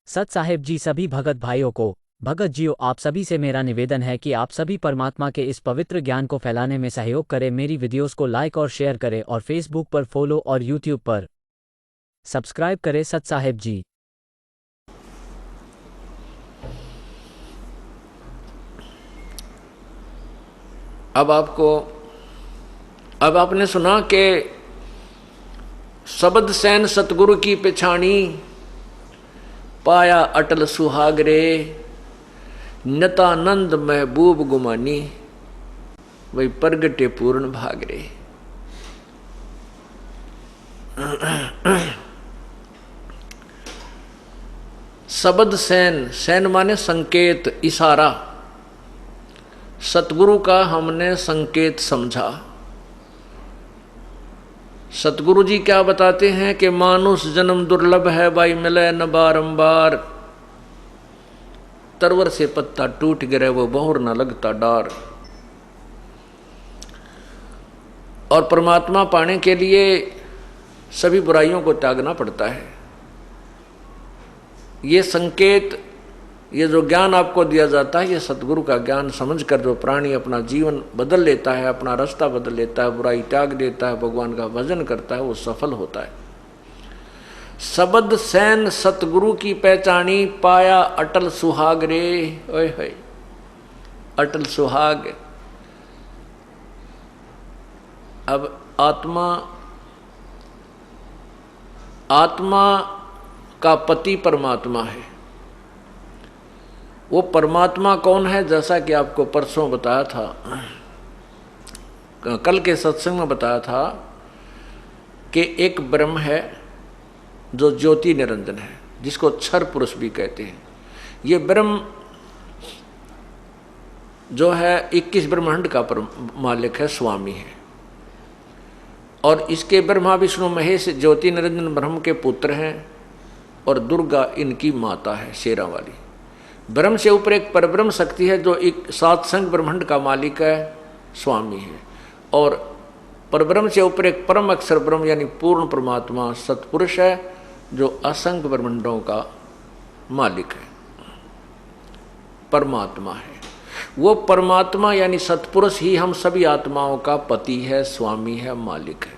सत साहेब जी, सभी भगत भाइयों को, भगत जियो, आप सभी से मेरा निवेदन है कि आप सभी परमात्मा के इस पवित्र ज्ञान को फैलाने में सहयोग करें। मेरी वीडियोस को लाइक और शेयर करें और फेसबुक पर फॉलो और यूट्यूब पर सब्सक्राइब करें। सत साहेब जी। अब आपने सुना कि शब्द सैन सतगुरु की पिछाणी, पाया अटल सुहागरे, नतानंद महबूब गुमानी, वही प्रगटे पूर्ण भागरे। शब्द सैन, सैन माने संकेत, इशारा। सतगुरु का हमने संकेत समझा। सतगुरु जी क्या बताते हैं कि मानुष जन्म दुर्लभ है, भाई मिले न बारंबार। तरवर से पत्ता टूट गिरे, वो बहुर न लगता डार। और परमात्मा पाने के लिए सभी बुराइयों को त्यागना पड़ता है। ये संकेत, ये जो ज्ञान आपको दिया जाता है, ये सतगुरु का ज्ञान समझकर जो प्राणी अपना जीवन बदल लेता है, अपना रास्ता बदल लेता है, बुराई त्याग देता है, भगवान का भजन करता है, वो सफल होता है। शब्द सैन सतगुरु की पहचानी, पाया अटल सुहाग रे। ओए होए, अटल सुहाग। अब आत्मा का पति परमात्मा है। वो परमात्मा कौन है? जैसा कि आपको परसों बताया था, कल के सत्संग में बताया था कि एक ब्रह्म है जो ज्योति निरंजन है, जिसको क्षर पुरुष भी कहते हैं। ये ब्रह्म जो है 21 ब्रह्मांड का मालिक है, स्वामी है। और इसके ब्रह्मा विष्णु महेश ज्योति निरंजन ब्रह्म के पुत्र हैं, और दुर्गा इनकी माता है, शेरा वाली। ब्रह्म से ऊपर एक परब्रह्म शक्ति है जो एक सात संग ब्रह्मांड का मालिक है, स्वामी है। और परब्रह्म से ऊपर एक परम अक्षर ब्रह्म यानी पूर्ण परमात्मा सतपुरुष है, जो असंख्य ब्रह्मांडों का मालिक है, परमात्मा है। वो परमात्मा यानी सतपुरुष ही हम सभी आत्माओं का पति है, स्वामी है, मालिक है।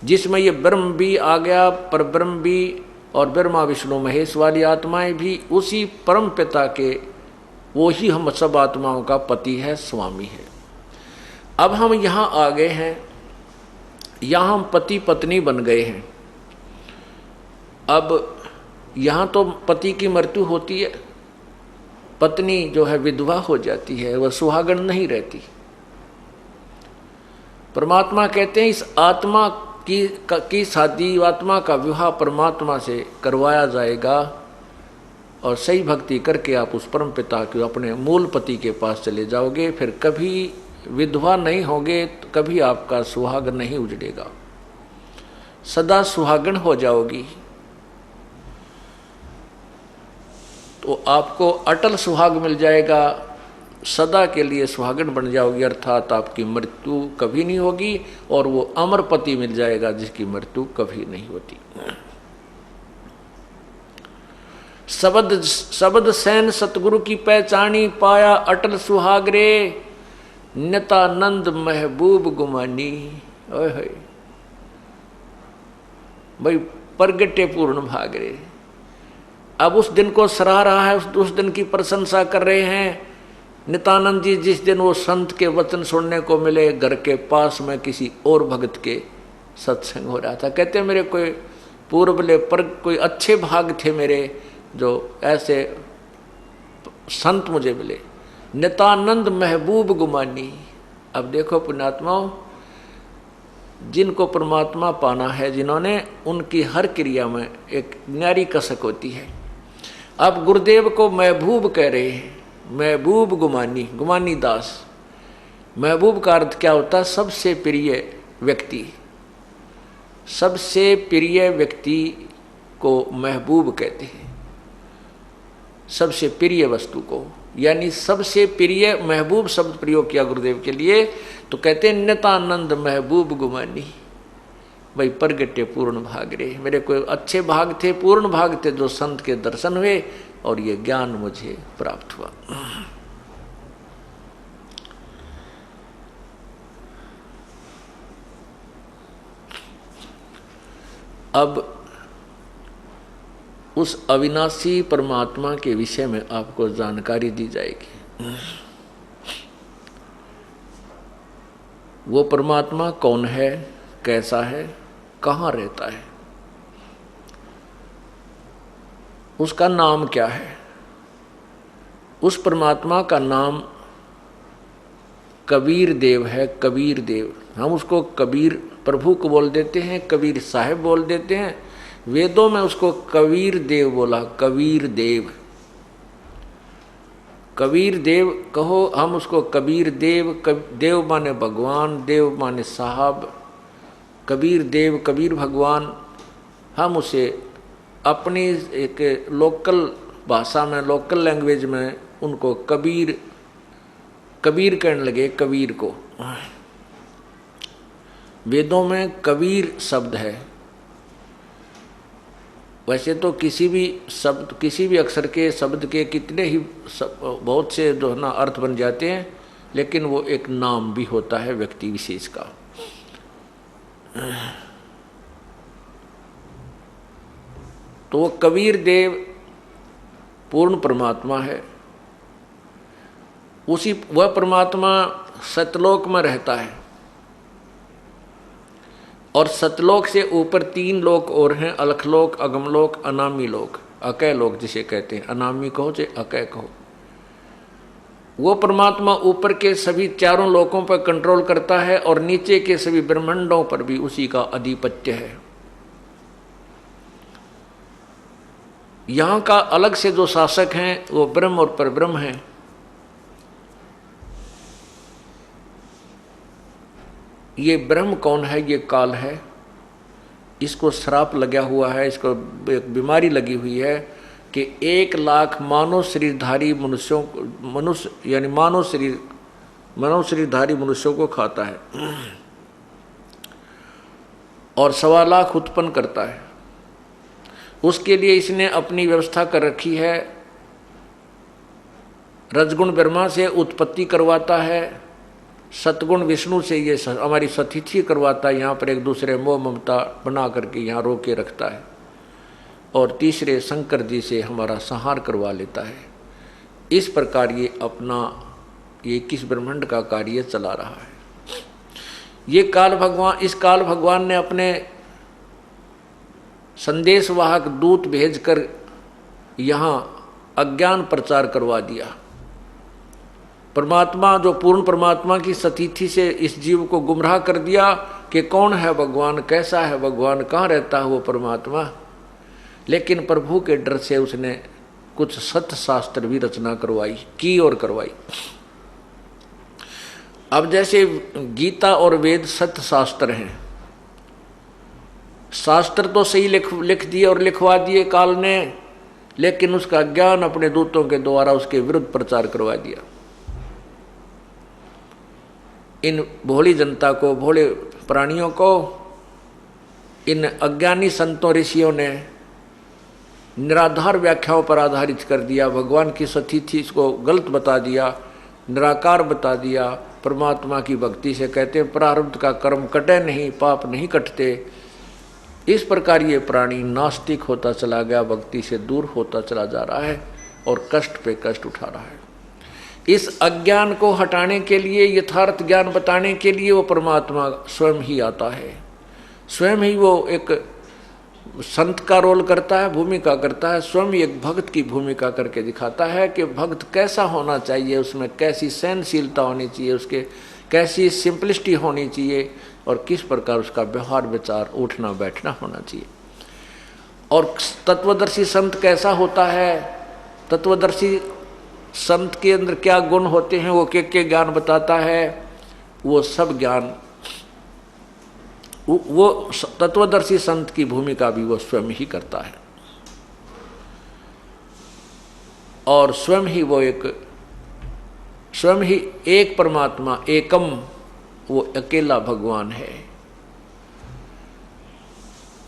जिसमें ये ब्रह्म भी आ गया, परब्रह्म भी, और ब्रह्मा विष्णु महेश वाली आत्माएं भी उसी परम पिता के, वो ही हम सब आत्माओं का पति है, स्वामी है। अब हम यहाँ आ गए हैं, यहाँ हम पति पत्नी बन गए हैं। अब यहाँ तो पति की मृत्यु होती है, पत्नी जो है विधवा हो जाती है, वह सुहागन नहीं रहती। परमात्मा कहते हैं इस आत्मा की शादी, आत्मा का विवाह परमात्मा से करवाया जाएगा, और सही भक्ति करके आप उस परम पिता के अपने मूल पति के पास चले जाओगे। फिर कभी विधवा नहीं होगे, तो कभी आपका सुहाग नहीं उजड़ेगा, सदा सुहागन हो जाओगी। तो आपको अटल सुहाग मिल जाएगा, सदा के लिए सुहागन बन जाओगी, अर्थात आपकी मृत्यु कभी नहीं होगी। और वो अमर पति मिल जाएगा जिसकी मृत्यु कभी नहीं होती। शब्द सैन सतगुरु की पहचानी, पाया अटल सुहागरे, नतानंद महबूब गुमानी। ओए होए, भाई प्रगटे पूर्ण भागरे। अब उस दिन को सराह रहा है, उस दिन की प्रशंसा कर रहे हैं नित्यानंद जी। जिस दिन वो संत के वचन सुनने को मिले, घर के पास में किसी और भगत के सत्संग हो रहा था। कहते मेरे कोई पूर्वले पर कोई अच्छे भाग थे मेरे, जो ऐसे संत मुझे मिले। नित्यानंद महबूब गुमानी। अब देखो पुण्यात्माओं, जिनको परमात्मा पाना है, जिन्होंने, उनकी हर क्रिया में एक न्यारी कसक होती है। अब गुरुदेव को महबूब कह रहे हैं, महबूब गुमानी, गुमानी दास। महबूब का अर्थ क्या होता है? सबसे प्रिय व्यक्ति। सबसे प्रिय व्यक्ति को महबूब कहते हैं, सबसे प्रिय वस्तु को, यानी सबसे प्रिय। महबूब शब्द प्रयोग किया गुरुदेव के लिए, तो कहते हैं नित्यानंद महबूब गुमानी। भाई प्रगटे पूर्ण भाग रे, मेरे कोई अच्छे भाग थे, पूर्ण भाग थे जो संत के दर्शन हुए और ये ज्ञान मुझे प्राप्त हुआ। अब उस अविनाशी परमात्मा के विषय में आपको जानकारी दी जाएगी। वो परमात्मा कौन है, कैसा है, कहाँ रहता है, उसका नाम क्या है। उस परमात्मा का नाम कबीर देव है। कबीर देव, हम उसको कबीर प्रभु को बोल देते हैं, कबीर साहब बोल देते हैं। वेदों में उसको कबीर देव बोला, कबीर देव। कबीर देव कहो, हम उसको कबीर देव, देव माने भगवान, देव माने साहब, कबीर देव, कबीर भगवान। हम उसे अपनी एक लोकल भाषा में, लोकल लैंग्वेज में उनको कबीर कबीर कहने लगे, कबीर को। वेदों में कबीर शब्द है। वैसे तो किसी भी शब्द, किसी भी अक्षर के शब्द के कितने ही बहुत से जो है ना अर्थ बन जाते हैं, लेकिन वो एक नाम भी होता है व्यक्ति विशेष का। तो वो कबीर देव पूर्ण परमात्मा है। उसी वह परमात्मा सतलोक में रहता है और सतलोक से ऊपर 3 लोक और हैं, अलखलोक, अगमलोक, अनामी लोक, अकय लोक जिसे कहते हैं। अनामी कहो चाहे अकय कहो। वो परमात्मा ऊपर के सभी 4 लोकों पर कंट्रोल करता है और नीचे के सभी ब्रह्मांडों पर भी उसी का आधिपत्य है। यहाँ का अलग से जो शासक हैं वो ब्रह्म और परब्रह्म हैं। ये ब्रह्म कौन है? ये काल है। इसको श्राप लगा हुआ है, इसको एक बीमारी लगी हुई है कि 1 लाख मानव शरीरधारी मनुष्यों को, मनुष्य यानी मानव शरीरधारी मनुष्यों को खाता है और 1.25 लाख उत्पन्न करता है। उसके लिए इसने अपनी व्यवस्था कर रखी है। रजगुण ब्रह्मा से उत्पत्ति करवाता है, सतगुण विष्णु से ये हमारी सतिथि करवाता है, यहाँ पर एक दूसरे मोह ममता बना करके यहाँ रोक के रखता है, और तीसरे शंकर जी से हमारा संहार करवा लेता है। इस प्रकार ये अपना ये 21 ब्रह्मांड का कार्य चला रहा है। ये काल भगवान, इस काल भगवान ने अपने संदेशवाहक दूत भेजकर यहाँ अज्ञान प्रचार करवा दिया। परमात्मा, जो पूर्ण परमात्मा की सतिथि से इस जीव को गुमराह कर दिया कि कौन है भगवान, कैसा है भगवान, कहाँ रहता है वो परमात्मा। लेकिन प्रभु के डर से उसने कुछ सत्य शास्त्र भी रचना की और करवाई। अब जैसे गीता और वेद सत्य शास्त्र हैं, शास्त्र तो सही लिख दिए और लिखवा दिए काल ने, लेकिन उसका ज्ञान अपने दूतों के द्वारा उसके विरुद्ध प्रचार करवा दिया। इन भोली जनता को, भोले प्राणियों को इन अज्ञानी संतों ऋषियों ने निराधार व्याख्याओं पर आधारित कर दिया। भगवान की सतिथि इसको गलत बता दिया, निराकार बता दिया। परमात्मा की भक्ति से कहते हैं प्रारब्ध का कर्म कटे नहीं, पाप नहीं कटते। इस प्रकार ये प्राणी नास्तिक होता चला गया, भक्ति से दूर होता चला जा रहा है और कष्ट पे कष्ट उठा रहा है। इस अज्ञान को हटाने के लिए, यथार्थ ज्ञान बताने के लिए वो परमात्मा स्वयं ही आता है। स्वयं ही वो एक संत का रोल करता है, भूमिका करता है। स्वयं एक भक्त की भूमिका करके दिखाता है कि भक्त कैसा होना चाहिए, उसमें कैसी सहनशीलता होनी चाहिए, उसके कैसी सिंपलिसिटी होनी चाहिए और किस प्रकार उसका व्यवहार विचार उठना बैठना होना चाहिए। और तत्वदर्शी संत कैसा होता है, तत्वदर्शी संत के अंदर क्या गुण होते हैं, वो के ज्ञान बताता है। वो सब ज्ञान, वो तत्वदर्शी संत की भूमिका भी वो स्वयं ही करता है और स्वयं ही एक परमात्मा, एकम, वो अकेला भगवान है।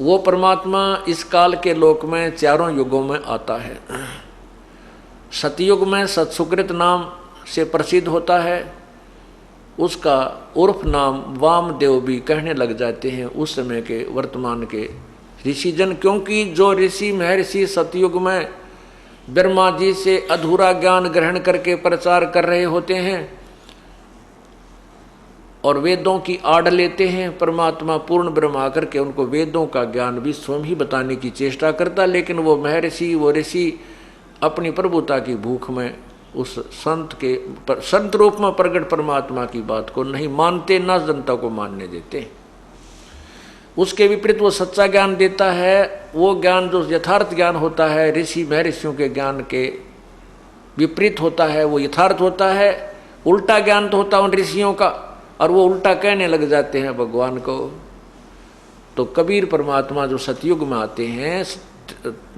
वो परमात्मा इस काल के लोक में चारों युगों में आता है। सतयुग में सत्सुकृत नाम से प्रसिद्ध होता है, उसका उर्फ नाम वामदेव भी कहने लग जाते हैं उस समय के वर्तमान के ऋषिजन, क्योंकि जो ऋषि महर्षि सतयुग में ब्रह्मा जी से अधूरा ज्ञान ग्रहण करके प्रचार कर रहे होते हैं और वेदों की आड़ लेते हैं, परमात्मा पूर्ण ब्रह्म आकर के उनको वेदों का ज्ञान भी स्वयं ही बताने की चेष्टा करता, लेकिन वो महर्षि वो ऋषि अपनी प्रभुता की भूख में उस संत रूप में प्रकट परमात्मा की बात को नहीं मानते, न जनता को मानने देते। उसके विपरीत वो सच्चा ज्ञान देता है। वो ज्ञान जो यथार्थ ज्ञान होता है, ऋषि महर्षियों के ज्ञान के विपरीत होता है, वो यथार्थ होता है। उल्टा ज्ञान तो होता है उन ऋषियों का, और वो उल्टा कहने लग जाते हैं भगवान को। तो कबीर परमात्मा जो सतयुग में आते हैं,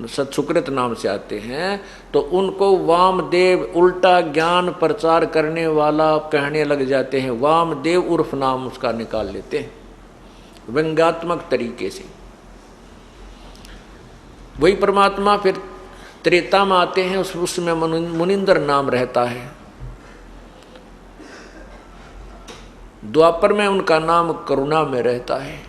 सत्सुकृत नाम से आते हैं, तो उनको वामदेव उल्टा ज्ञान प्रचार करने वाला कहने लग जाते हैं। वामदेव उर्फ नाम उसका निकाल लेते हैं व्यंग्यात्मक तरीके से। वही परमात्मा फिर त्रेता में आते हैं, उसमें मुनिंदर नाम रहता है। द्वापर में उनका नाम करुणा में रहता है,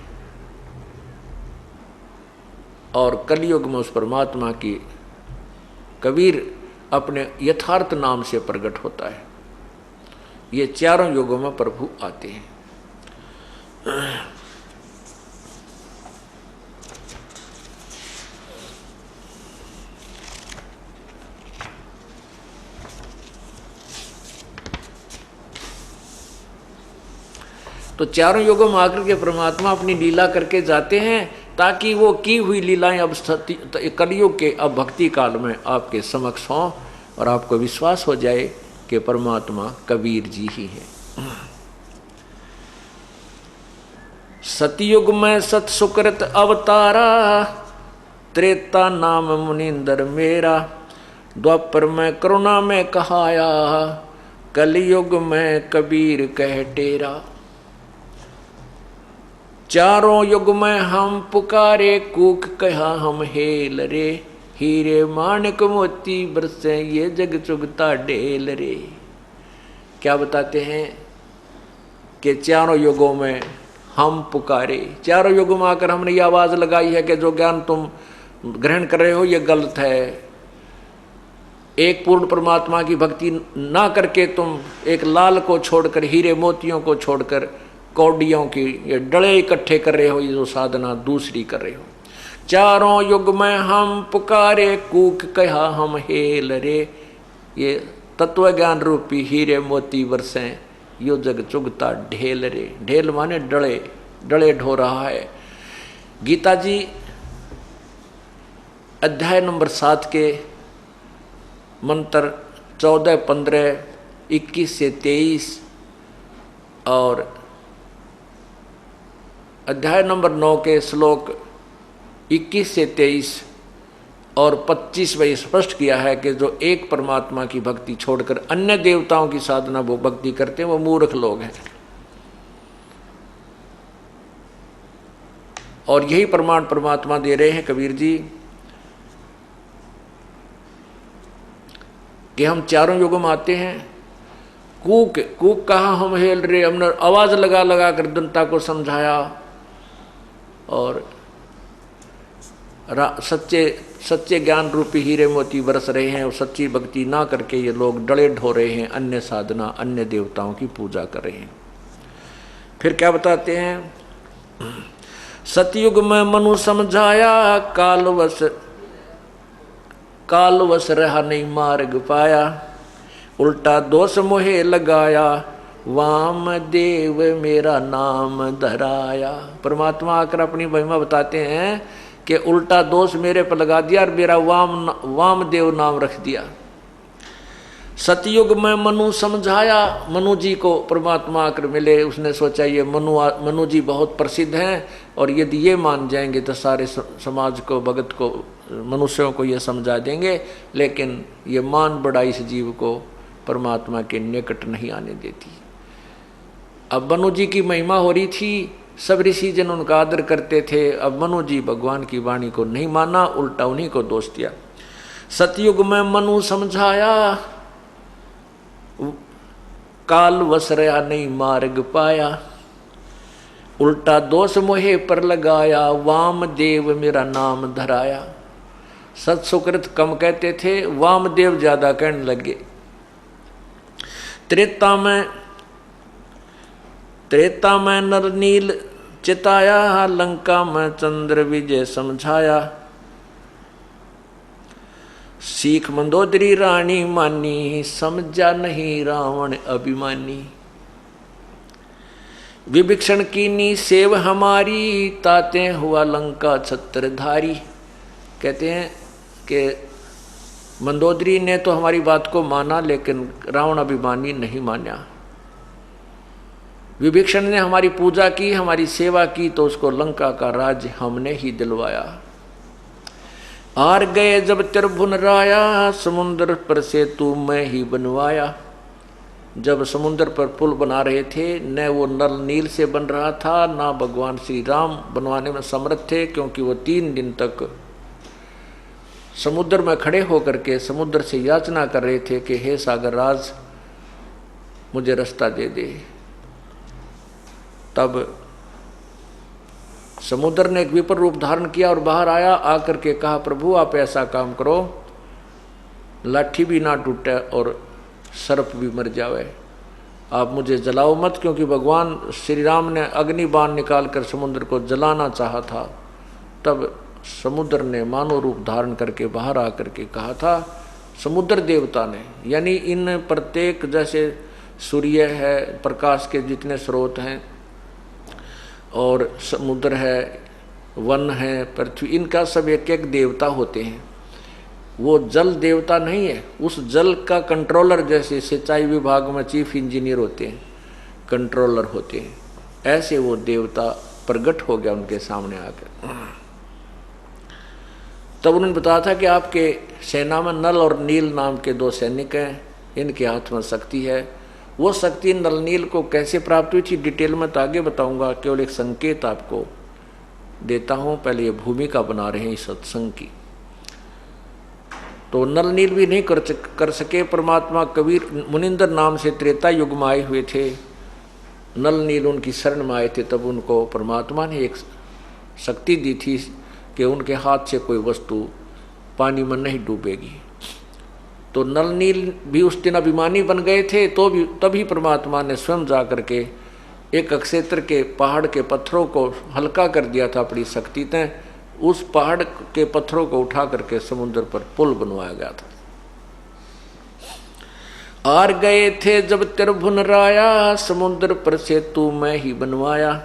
और कलयुग में उस परमात्मा की कबीर अपने यथार्थ नाम से प्रकट होता है। ये चारों युगों में प्रभु आते हैं। तो चारों युगों में आकर के परमात्मा अपनी लीला करके जाते हैं, ताकि वो की हुई लीलाएं अब कलयुग के अब भक्ति काल में आपके समक्ष हों और आपको विश्वास हो जाए कि परमात्मा कबीर जी ही है। सतयुग में सत्सुकृत अवतारा, त्रेता नाम मुनिंदर मेरा, द्वापर में करुणा में कहाया, कलयुग में कबीर कह टेरा। चारों युग में हम पुकारे, कूक कहा हम हेल रे, हीरे माणिक मोती बरसे ये जग चुगता ढेल रे। क्या बताते हैं कि चारों युगों में हम पुकारे, चारों युगों में आकर हमने ये आवाज़ लगाई है कि जो ज्ञान तुम ग्रहण कर रहे हो ये गलत है। एक पूर्ण परमात्मा की भक्ति ना करके तुम एक लाल को छोड़कर, हीरे मोतियों को छोड़कर कौडियों की ये डले इकट्ठे कर रहे हो, ये जो साधना दूसरी कर रहे हो। चारों युग में हम पुकारे, कूक कहा हम हेल रे, ये तत्व ज्ञान रूपी हीरे मोती बरसें यो जग चुगता ढेल रे। ढेल माने डले, डले ढो रहा है। गीता जी अध्याय नंबर 7 के मंत्र 14, 15, 21 से 23 और अध्याय नंबर 9 के श्लोक 21 से 23 और 25 में स्पष्ट किया है कि जो एक परमात्मा की भक्ति छोड़कर अन्य देवताओं की साधना वो भक्ति करते हैं, वो मूर्ख लोग हैं। और यही प्रमाण परमात्मा दे रहे हैं कबीर जी कि हम चारों युगों में आते हैं। कूक कूक कहा हम हेल रे, हमने आवाज लगा लगा कर जनता को समझाया और सच्चे ज्ञान रूपी हीरे मोती बरस रहे हैं, और सच्ची भक्ति ना करके ये लोग डले ढो रहे हैं, अन्य साधना अन्य देवताओं की पूजा कर रहे हैं। फिर क्या बताते हैं, सतयुग में मनु समझाया, कालवश रहा नहीं मार्ग पाया, उल्टा दोष मोहे लगाया, वामदेव मेरा नाम धराया। परमात्मा आकर अपनी महिमा बताते हैं कि उल्टा दोष मेरे पर लगा दिया और मेरा वामदेव नाम रख दिया। सतयुग में मनु समझाया, मनु जी को परमात्मा आकर मिले, उसने सोचा ये मनु जी बहुत प्रसिद्ध हैं और यदि ये मान जाएंगे तो सारे समाज को, भगत को, मनुष्यों को ये समझा देंगे, लेकिन ये मान बड़ा इस जीव को परमात्मा के निकट नहीं आने देती। अब मनु जी की महिमा हो रही थी सब ऋषि जन उनका आदर करते थे। अब मनु जी भगवान की वाणी को नहीं माना, उल्टा उन्हीं को दोष दिया। सतयुग में मनु समझाया, काल वसरया नहीं मार्ग पाया। उल्टा दोष मोहे पर लगाया, वामदेव मेरा नाम धराया। सत सुकृत कम कहते थे, वामदेव ज्यादा कहने लगे। त्रेता में नर नील चिताया, लंका में चंद्र विजय समझाया। सीख मंदोदरी रानी मानी, समझा नहीं रावण अभिमानी। विभीषण कीनी सेव हमारी, ताते हुआ लंका छत्रधारी। कहते हैं कि मंदोदरी ने तो हमारी बात को माना, लेकिन रावण अभिमानी नहीं माना। विभीषण ने हमारी पूजा की, हमारी सेवा की, तो उसको लंका का राज्य हमने ही दिलवाया। आर गए जब त्रिभुवन राया, समुद्र पर सेतु मैं ही बनवाया। जब समुद्र पर पुल बना रहे थे, न वो नल नील से बन रहा था, ना भगवान श्री राम बनवाने में समर्थ थे, क्योंकि वो 3 दिन तक समुद्र में खड़े होकर के समुद्र से याचना कर रहे थे कि हे सागर राज, मुझे रास्ता दे दे। तब समुद्र ने एक विपर रूप धारण किया और बाहर आया, आकर के कहा, प्रभु आप ऐसा काम करो, लाठी भी ना टूटे और सर्प भी मर जावे, आप मुझे जलाओ मत। क्योंकि भगवान श्री राम ने अग्नि बाण निकाल कर समुद्र को जलाना चाहा था। तब समुद्र ने मानव रूप धारण करके बाहर आकर के कहा था, समुद्र देवता ने, यानी इन प्रत्येक, जैसे सूर्य है, प्रकाश के जितने स्रोत हैं, और समुद्र है, वन है, पृथ्वी, इनका सब एक एक देवता होते हैं। वो जल देवता नहीं है, उस जल का कंट्रोलर, जैसे सिंचाई विभाग में चीफ इंजीनियर होते हैं, कंट्रोलर होते हैं, ऐसे वो देवता प्रकट हो गया उनके सामने आकर। तब उन्होंने बताया था कि आपके सेना में नल और नील नाम के 2 सैनिक हैं, इनके हाथ में शक्ति है। वो शक्ति नल नील को कैसे प्राप्त हुई थी, डिटेल में तो आगे बताऊंगा, केवल एक संकेत आपको देता हूं। पहले ये भूमिका बना रहे हैं इस सत्संग की। तो नल नील भी नहीं कर सके। परमात्मा कबीर मुनिंदर नाम से त्रेता युग में आए हुए थे, नल नील उनकी शरण में आए थे। तब उनको परमात्मा ने एक शक्ति दी थी कि उनके हाथ से कोई वस्तु पानी में नहीं डूबेगी। तो नल नील भी उस दिन अभिमानी बन गए थे, तो भी तभी परमात्मा ने स्वयं जा करके एक अक्षेत्र के पहाड़ के पत्थरों को हल्का कर दिया था अपनी शक्ति से। उस पहाड़ के पत्थरों को उठा करके समुद्र पर पुल बनवाया गया था। आर गए थे जब त्रिभुवन राया, समुद्र पर सेतु मैं ही बनवाया।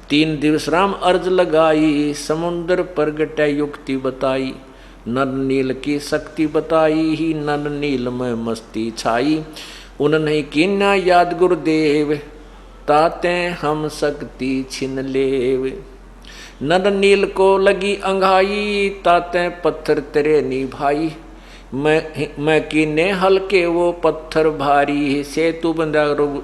3 दिवस राम अर्ज लगाई, समुद्र पर गटे युक्ति बताई। नल नील की शक्ति बताई ही, नल नील में मस्ती छाई। उन्होंने कीन्या याद गुरुदेव, ताते हम शक्ति छिन लेव। नल नील को लगी अंघाई, ताते पत्थर तेरे निभाई। मैं कीने हल्के वो पत्थर भारी, सेतु बंधा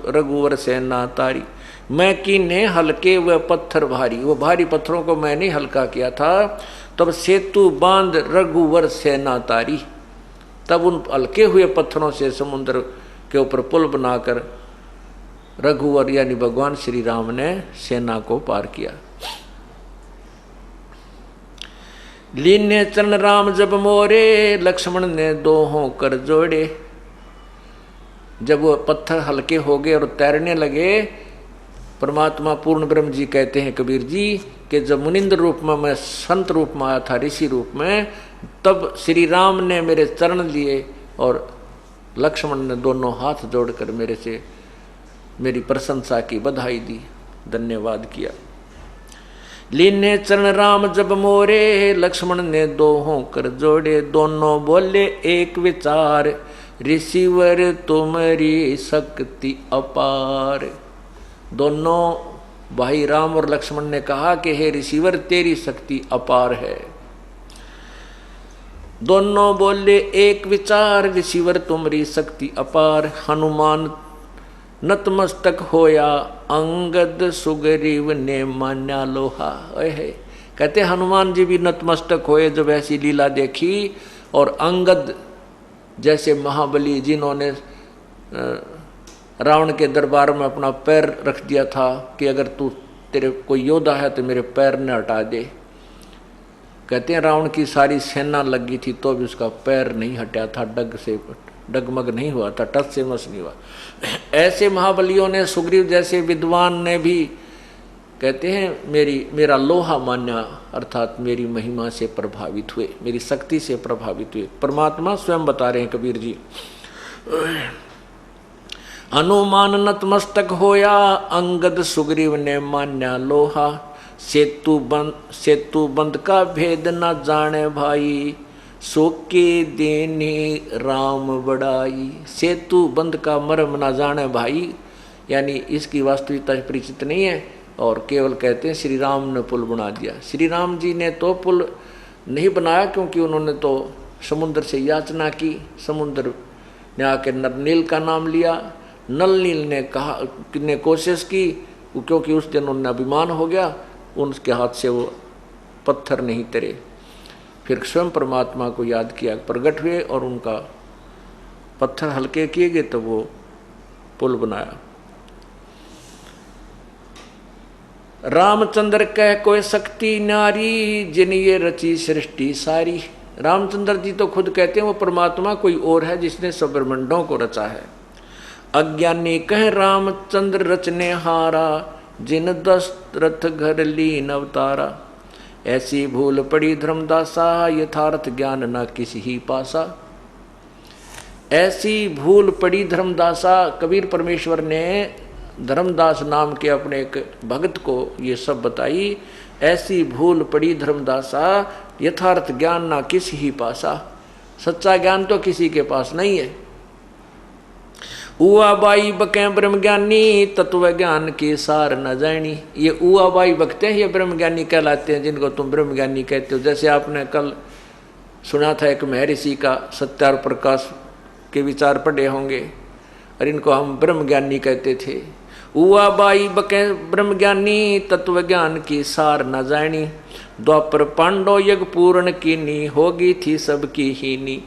रघुवर सेना तारी। मैं कीने हल्के वह पत्थर भारी, वो भारी पत्थरों को मैंने हल्का किया था। तब सेतु बांध रघुवर सेना तारी। तब उन हल्के हुए पत्थरों से समुद्र के ऊपर पुल बनाकर रघुवर यानी भगवान श्री राम ने सेना को पार किया। लीने चरण राम जब मोरे, लक्ष्मण ने 2 कर जोड़े। जब वो पत्थर हल्के हो गए और तैरने लगे, परमात्मा पूर्ण ब्रह्म जी कहते हैं कबीर जी कि जब मुनिंद्र रूप में मैं संत रूप में आया था, ऋषि रूप में, तब श्री राम ने मेरे चरण लिए और लक्ष्मण ने दोनों हाथ जोड़कर मेरे से मेरी प्रशंसा की, बधाई दी, धन्यवाद किया। लीने चरण राम जब मोरे, लक्ष्मण ने 2 कर जोड़े। दोनों बोले एक विचार, ऋषिवर तुम्हारी शक्ति अपार। दोनों भाई राम और लक्ष्मण ने कहा कि हे ऋषिवर तेरी शक्ति अपार है। दोनों बोले एक विचार, ऋषिवर तुम्हारी शक्ति अपार। हनुमान नतमस्तक होया अंगद सुग्रीव ने मान्या लोहा। है कहते हनुमान जी भी नतमस्तक होए जब ऐसी लीला देखी, और अंगद जैसे महाबली जिन्होंने रावण के दरबार में अपना पैर रख दिया था कि अगर तू तेरे कोई योद्धा है तो मेरे पैर न हटा दे, कहते हैं रावण की सारी सेना लगी थी तो भी उसका पैर नहीं हटा था, डगमग नहीं हुआ था, टस से मस नहीं हुआ। ऐसे महाबलियों ने, सुग्रीव जैसे विद्वान ने भी कहते हैं मेरा लोहा मान्या, अर्थात मेरी महिमा से प्रभावित हुए, मेरी शक्ति से प्रभावित हुए। परमात्मा स्वयं बता रहे हैं कबीर जी, हनुमान नतमस्तक होया अंगद सुग्रीव ने मान्या लोहा, सेतु बंद का भेद न जाने भाई, सोके देने राम बड़ाई। सेतु बंद का मर्म न जाने भाई, यानी इसकी वास्तविकता परिचित नहीं है, और केवल कहते हैं श्री राम ने पुल बना दिया। श्री राम जी ने तो पुल नहीं बनाया, क्योंकि उन्होंने तो समुद्र से याचना की, समुद्र ने आके नलनील का नाम लिया, नलनील ने कोशिश की, क्योंकि उस दिन उन्हें अभिमान हो गया, उनके हाथ से वो पत्थर नहीं तरे। फिर स्वयं परमात्मा को याद किया, प्रकट हुए और उनका पत्थर हल्के किए गए तो वो पुल बनाया। रामचंद्र कह कोई शक्ति नारी, जिन ये रची सृष्टि सारी। रामचंद्र जी तो खुद कहते हैं वो परमात्मा कोई और है जिसने सब ब्रह्मांडों को रचा है। अज्ञानी कह रामचंद्र रचने हारा, जिन दशरथ घर लीन अवतारा। ऐसी भूल पड़ी धर्मदासा, यथार्थ ज्ञान न किसी ही पासा। ऐसी भूल पड़ी धर्मदासा, कबीर परमेश्वर ने धर्मदास नाम के अपने एक भक्त को ये सब बताई। ऐसी भूल पड़ी धर्मदासा, यथार्थ ज्ञान ना किसी ही पासा। सच्चा ज्ञान तो किसी के पास नहीं है। उआ बाई बके ब्रह्म ज्ञानी, तत्व ज्ञान की सार न जानी। ये उआ बाई बकते हैं, ये ब्रह्म ज्ञानी कहलाते हैं, जिनको तुम ब्रह्म ज्ञानी कहते हो। जैसे आपने कल सुना था एक महर्षि का सत्यार प्रकाश के विचार पढ़े होंगे, और इनको हम ब्रह्म ज्ञानी कहते थे। उआ बाई बके ब्रह्म ज्ञानी, तत्व ज्ञान की सार न जानी। द्वापर पांडव यज्ञ पूर्ण कीनी, होगी थी सबकी हीनी।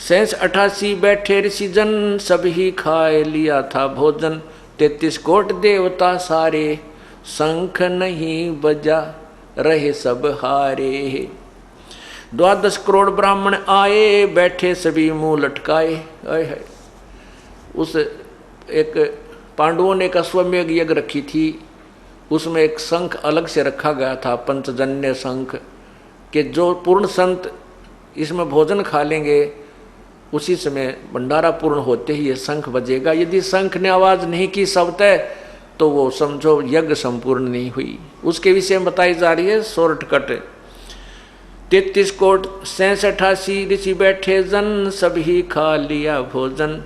88 बैठे ऋषि जन, सब ही खाए लिया था भोजन। 33 कोट देवता सारे, शंख नहीं बजा रहे सब हारे। 12 करोड़ ब्राह्मण आए, बैठे सभी मुंह लटकाए। उस एक पांडवों ने एक अश्वमेघ यज्ञ रखी थी, उसमें एक शंख अलग से रखा गया था, पंचजन्य शंख, कि जो पूर्ण संत इसमें भोजन खा लेंगे उसी समय भंडारा पूर्ण होते ही ये शंख बजेगा। यदि शंख ने आवाज नहीं की सबतः, तो वो समझो यज्ञ संपूर्ण नहीं हुई। उसके विषय में बताई जा रही है शॉर्टकट। 33 कोट 86 ऋषि बैठे जन, सभी खा लिया भोजन।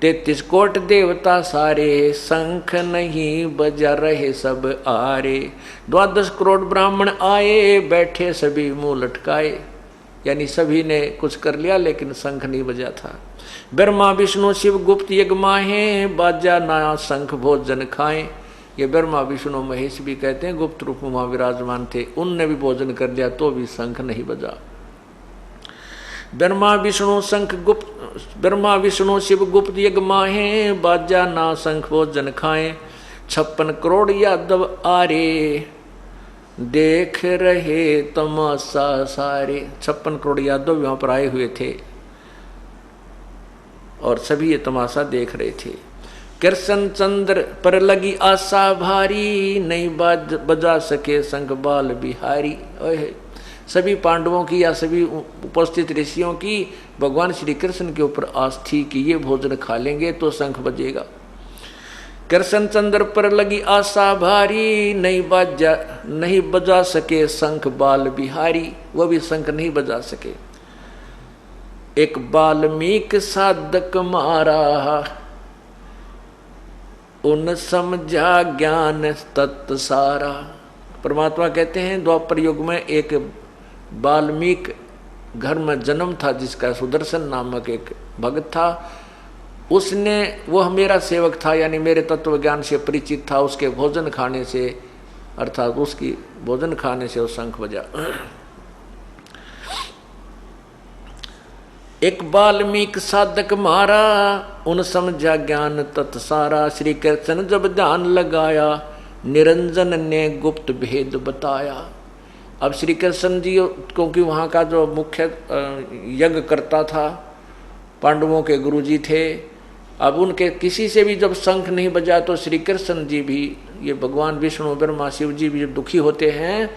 33 कोट देवता सारे, शंख नहीं बजा रहे सब आरे। 12 करोड़ ब्राह्मण आए, बैठे सभी मुंह लटकाए। यानी सभी ने कुछ कर लिया लेकिन शंख नहीं बजा था। ब्रह्मा विष्णु शिव गुप्त यज्ञ माहे, बाजा ना शंख भोजन खाएं। ये ब्रह्मा विष्णु महेश भी कहते हैं गुप्त रूप में वहां विराजमान थे, उनने भी भोजन कर लिया तो भी शंख नहीं बजा। ब्रह्मा विष्णु शिव गुप्त यज्ञ माहे, बाजा ना शंख भोजन खाएं। 56 करोड़ यादव आरे, देख रहे तमाशा सारे। 56 करोड़ यादव यहाँ पर आए हुए थे और सभी ये तमाशा देख रहे थे। कृष्ण चंद्र पर लगी आशा भारी, नहीं बजा सके शंख बाल बिहारी। सभी पांडवों की या सभी उपस्थित ऋषियों की भगवान श्री कृष्ण के ऊपर आस थी कि ये भोजन खा लेंगे तो शंख बजेगा। कृष्ण चंद्र पर लगी आशा भारी, नहीं बजा सके शंख बाल बिहारी। वो भी शंख नहीं बजा सके। एक बाल्मीक साधक मारा, उन समझा ज्ञान तत्व सारा। परमात्मा कहते हैं द्वापर युग में एक बाल्मीक घर में जन्म था, जिसका सुदर्शन नामक एक भक्त था। उसने, वह मेरा सेवक था, यानी मेरे तत्व ज्ञान से परिचित था, उसके भोजन खाने से, अर्थात उसकी भोजन खाने से वो शंख बजा। एक वाल्मीकि साधक मारा, उन समझा ज्ञान तत्सारा। श्री कृष्ण जब ध्यान लगाया, निरंजन ने गुप्त भेद बताया। अब श्री कृष्ण जी, क्योंकि वहाँ का जो मुख्य यज्ञ करता था, पांडवों के गुरु जी थे, अब उनके किसी से भी जब शंख नहीं बजा तो श्री कृष्ण जी भी, ये भगवान विष्णु ब्रह्मा शिव जी भी दुखी होते हैं,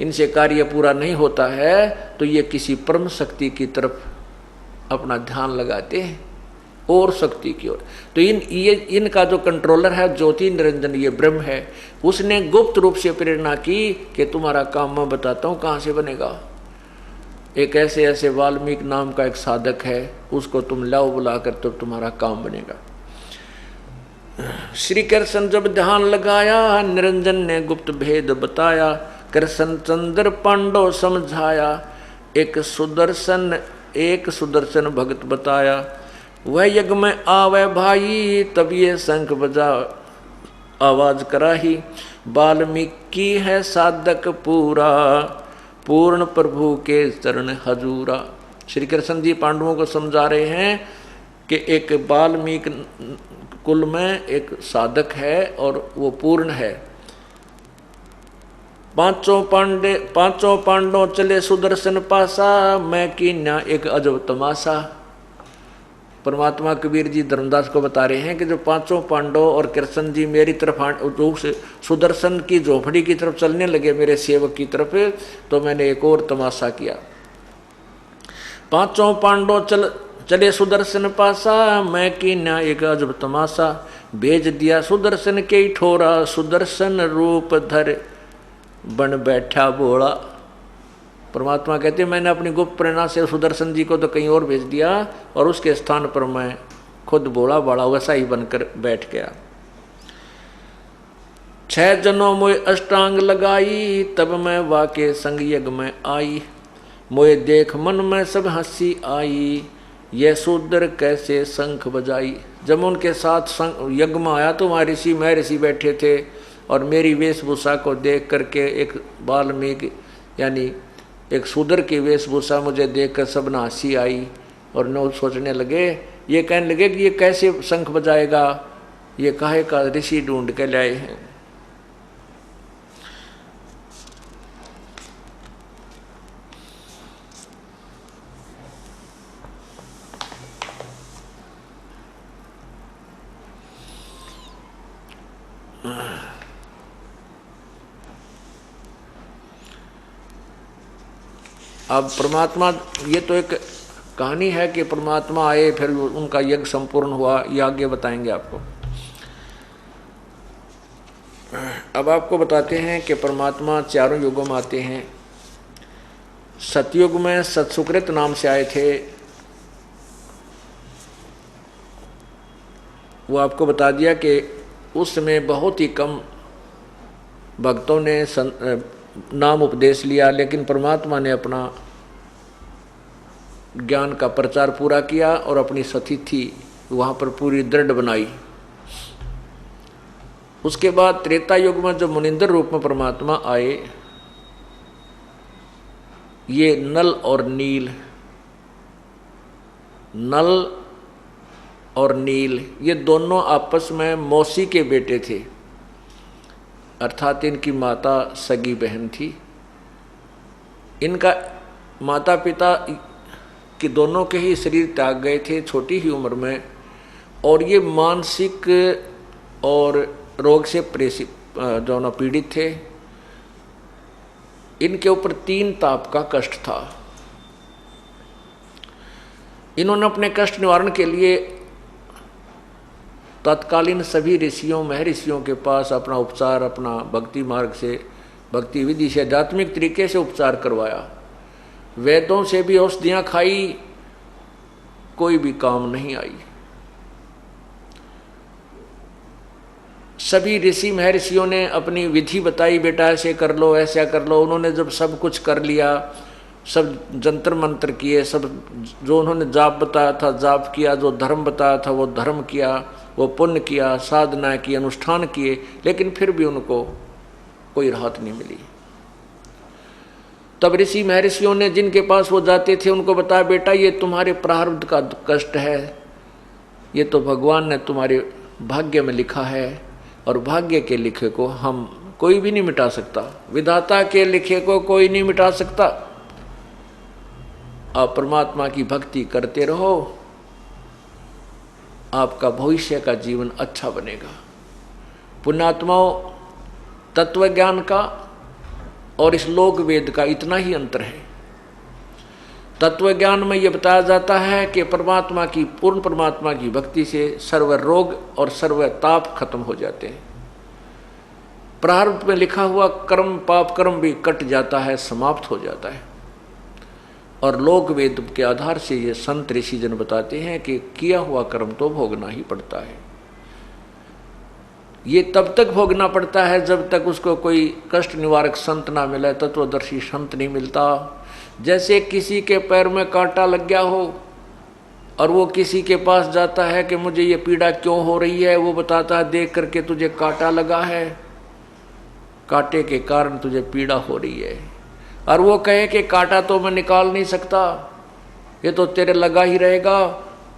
इनसे कार्य पूरा नहीं होता है, तो ये किसी परम शक्ति की तरफ अपना ध्यान लगाते हैं और शक्ति की ओर। तो इनका जो कंट्रोलर है ज्योति निरंजन, ये ब्रह्म है, उसने गुप्त रूप से प्रेरणा की कि तुम्हारा काम मैं बताता हूँ कहाँ से बनेगा। एक ऐसे ऐसे वाल्मीकि नाम का एक साधक है, उसको तुम लाओ बुलाकर, तो तुम्हारा काम बनेगा। श्री कृष्ण जब ध्यान लगाया, निरंजन ने गुप्त भेद बताया। कृष्ण चंद्र पांडव समझाया, एक सुदर्शन भगत बताया। वह यज्ञ में आवे भाई, तब ये शंख बजा आवाज कराही। वाल्मीकि है साधक पूरा, पूर्ण प्रभु के चरण हजूरा। श्री कृष्ण जी पांडवों को समझा रहे हैं कि एक वाल्मीकि कुल में एक साधक है और वो पूर्ण है। पांचों पांडव चले सुदर्शन पासा, मैं कीन्या एक अजब तमाशा। परमात्मा कबीर जी धर्मदास को बता रहे हैं कि जो पांचों पांडव और कृष्ण जी मेरी तरफ सुदर्शन की झोपड़ी की तरफ चलने लगे, मेरे सेवक की तरफ, तो मैंने एक और तमाशा किया। पांचों पांडव चले सुदर्शन पासा, मैं कीन्या एक अजब तमाशा। भेज दिया सुदर्शन के ठोरा, सुदर्शन रूप धर बन बैठा बोला। परमात्मा कहते मैंने अपनी गुप्त प्रेरणा से सुदर्शन जी को तो कहीं और भेज दिया, और उसके स्थान पर मैं खुद बोला बड़ा वैसा ही बनकर बैठ गया। 6 जनों मोए अष्टांग लगाई, तब मैं वाके संग यज्ञ में आई। मोए देख मन में सब हंसी आई, यह शूद्र कैसे शंख बजाई। जब उनके साथ यज्ञ में आया तो वहाँ ऋषि महर्षि बैठे थे, और मेरी वेशभूषा को देख करके एक वाल्मीकि यानी एक शूद्र की वेशभूषा मुझे देखकर सब न हंसी आई, और न सोचने लगे, ये कहने लगे कि ये कैसे शंख बजाएगा, ये काहे का ऋषि ढूंढ के लाए हैं। अब परमात्मा, ये तो एक कहानी है कि परमात्मा आए फिर उनका यज्ञ संपूर्ण हुआ, ये आगे बताएंगे आपको। अब आपको बताते हैं कि परमात्मा चारों युगों में आते हैं। सतयुग में सत्सुकृत नाम से आए थे, वो आपको बता दिया कि उस समय बहुत ही कम भक्तों ने नाम उपदेश लिया, लेकिन परमात्मा ने अपना ज्ञान का प्रचार पूरा किया और अपनी सतिथि वहाँ पर पूरी दृढ़ बनाई। उसके बाद त्रेता युग में जो मुनिंदर रूप में परमात्मा आए, ये नल और नील ये दोनों आपस में मौसी के बेटे थे, अर्थात इनकी माता सगी बहन थी। इनका माता पिता कि दोनों के ही शरीर त्याग गए थे छोटी ही उम्र में, और ये मानसिक और रोग से जो पीड़ित थे। इनके ऊपर 3 ताप का कष्ट था। इन्होंने अपने कष्ट निवारण के लिए तत्कालीन सभी ऋषियों महर्षियों के पास अपना उपचार, अपना भक्ति मार्ग से, भक्ति विधि से, आध्यात्मिक तरीके से उपचार करवाया। वेदों से भी औषधियाँ खाई, कोई भी काम नहीं आई। सभी ऋषि महर्षियों ने अपनी विधि बताई, बेटा ऐसे कर लो ऐसा कर लो। उन्होंने जब सब कुछ कर लिया सब जंतर मंत्र किए, सब जो उन्होंने जाप बताया था जाप किया, जो धर्म बताया था वो धर्म किया, वो पुण्य किया, साधना की, अनुष्ठान किए, लेकिन फिर भी उनको कोई राहत नहीं मिली। तब ऋषि महर्षियों ने जिनके पास वो जाते थे उनको बताया, बेटा ये तुम्हारे प्रारब्ध का कष्ट है, ये तो भगवान ने तुम्हारे भाग्य में लिखा है, और भाग्य के लिखे को हम कोई भी नहीं मिटा सकता, विधाता के लिखे को कोई नहीं मिटा सकता। आप परमात्मा की भक्ति करते रहो, आपका भविष्य का जीवन अच्छा बनेगा। पुण्यात्माओं, तत्व ज्ञान का और इस लोक वेद का इतना ही अंतर है। तत्व ज्ञान में यह बताया जाता है कि परमात्मा की, पूर्ण परमात्मा की भक्ति से सर्व रोग और सर्व ताप खत्म हो जाते हैं। प्रारब्ध में लिखा हुआ कर्म, पाप कर्म भी कट जाता है, समाप्त हो जाता है। और लोक वेद के आधार से ये संत ऋषि जन बताते हैं कि किया हुआ कर्म तो भोगना ही पड़ता है। ये तब तक भोगना पड़ता है जब तक उसको कोई कष्ट निवारक संत ना मिले, तत्वदर्शी संत नहीं मिलता। जैसे किसी के पैर में कांटा लग गया हो और वो किसी के पास जाता है कि मुझे ये पीड़ा क्यों हो रही है, वो बताता है देख करके तुझे कांटा लगा है, कांटे के कारण तुझे पीड़ा हो रही है, और वो कहे कि कांटा तो मैं निकाल नहीं सकता, ये तो तेरे लगा ही रहेगा,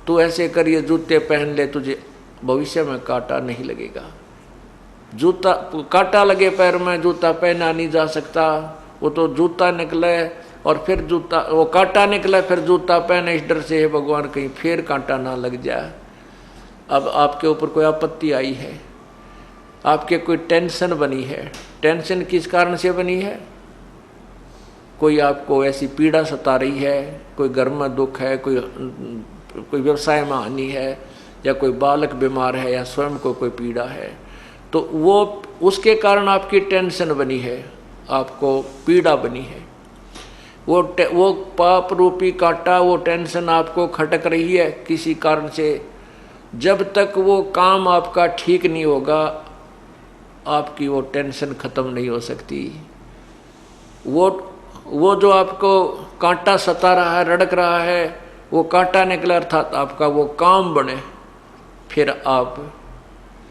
तू ऐसे कर ये जूते पहन ले, तुझे भविष्य में कांटा नहीं लगेगा। जूता, कांटा लगे पैर में, जूता पहना नहीं जा सकता, वो तो जूता निकले और फिर जूता, वो कांटा निकले फिर जूता पहने, इस डर से है भगवान कहीं फिर कांटा ना लग जाए। अब आपके ऊपर कोई आपत्ति आई है, आपके कोई टेंशन बनी है, टेंशन किस कारण से बनी है? कोई आपको ऐसी पीड़ा सता रही है, कोई घर में दुख है, कोई व्यवसाय में हानि है, या कोई बालक बीमार है, या स्वयं को कोई पीड़ा है, तो वो उसके कारण आपकी टेंशन बनी है, आपको पीड़ा बनी है। वो पाप रूपी कांटा, वो टेंशन आपको खटक रही है किसी कारण से। जब तक वो काम आपका ठीक नहीं होगा, आपकी वो टेंशन खत्म नहीं हो सकती। वो जो आपको कांटा सता रहा है, रड़क रहा है, वो कांटा निकले अर्थात आपका वो काम बने, फिर आप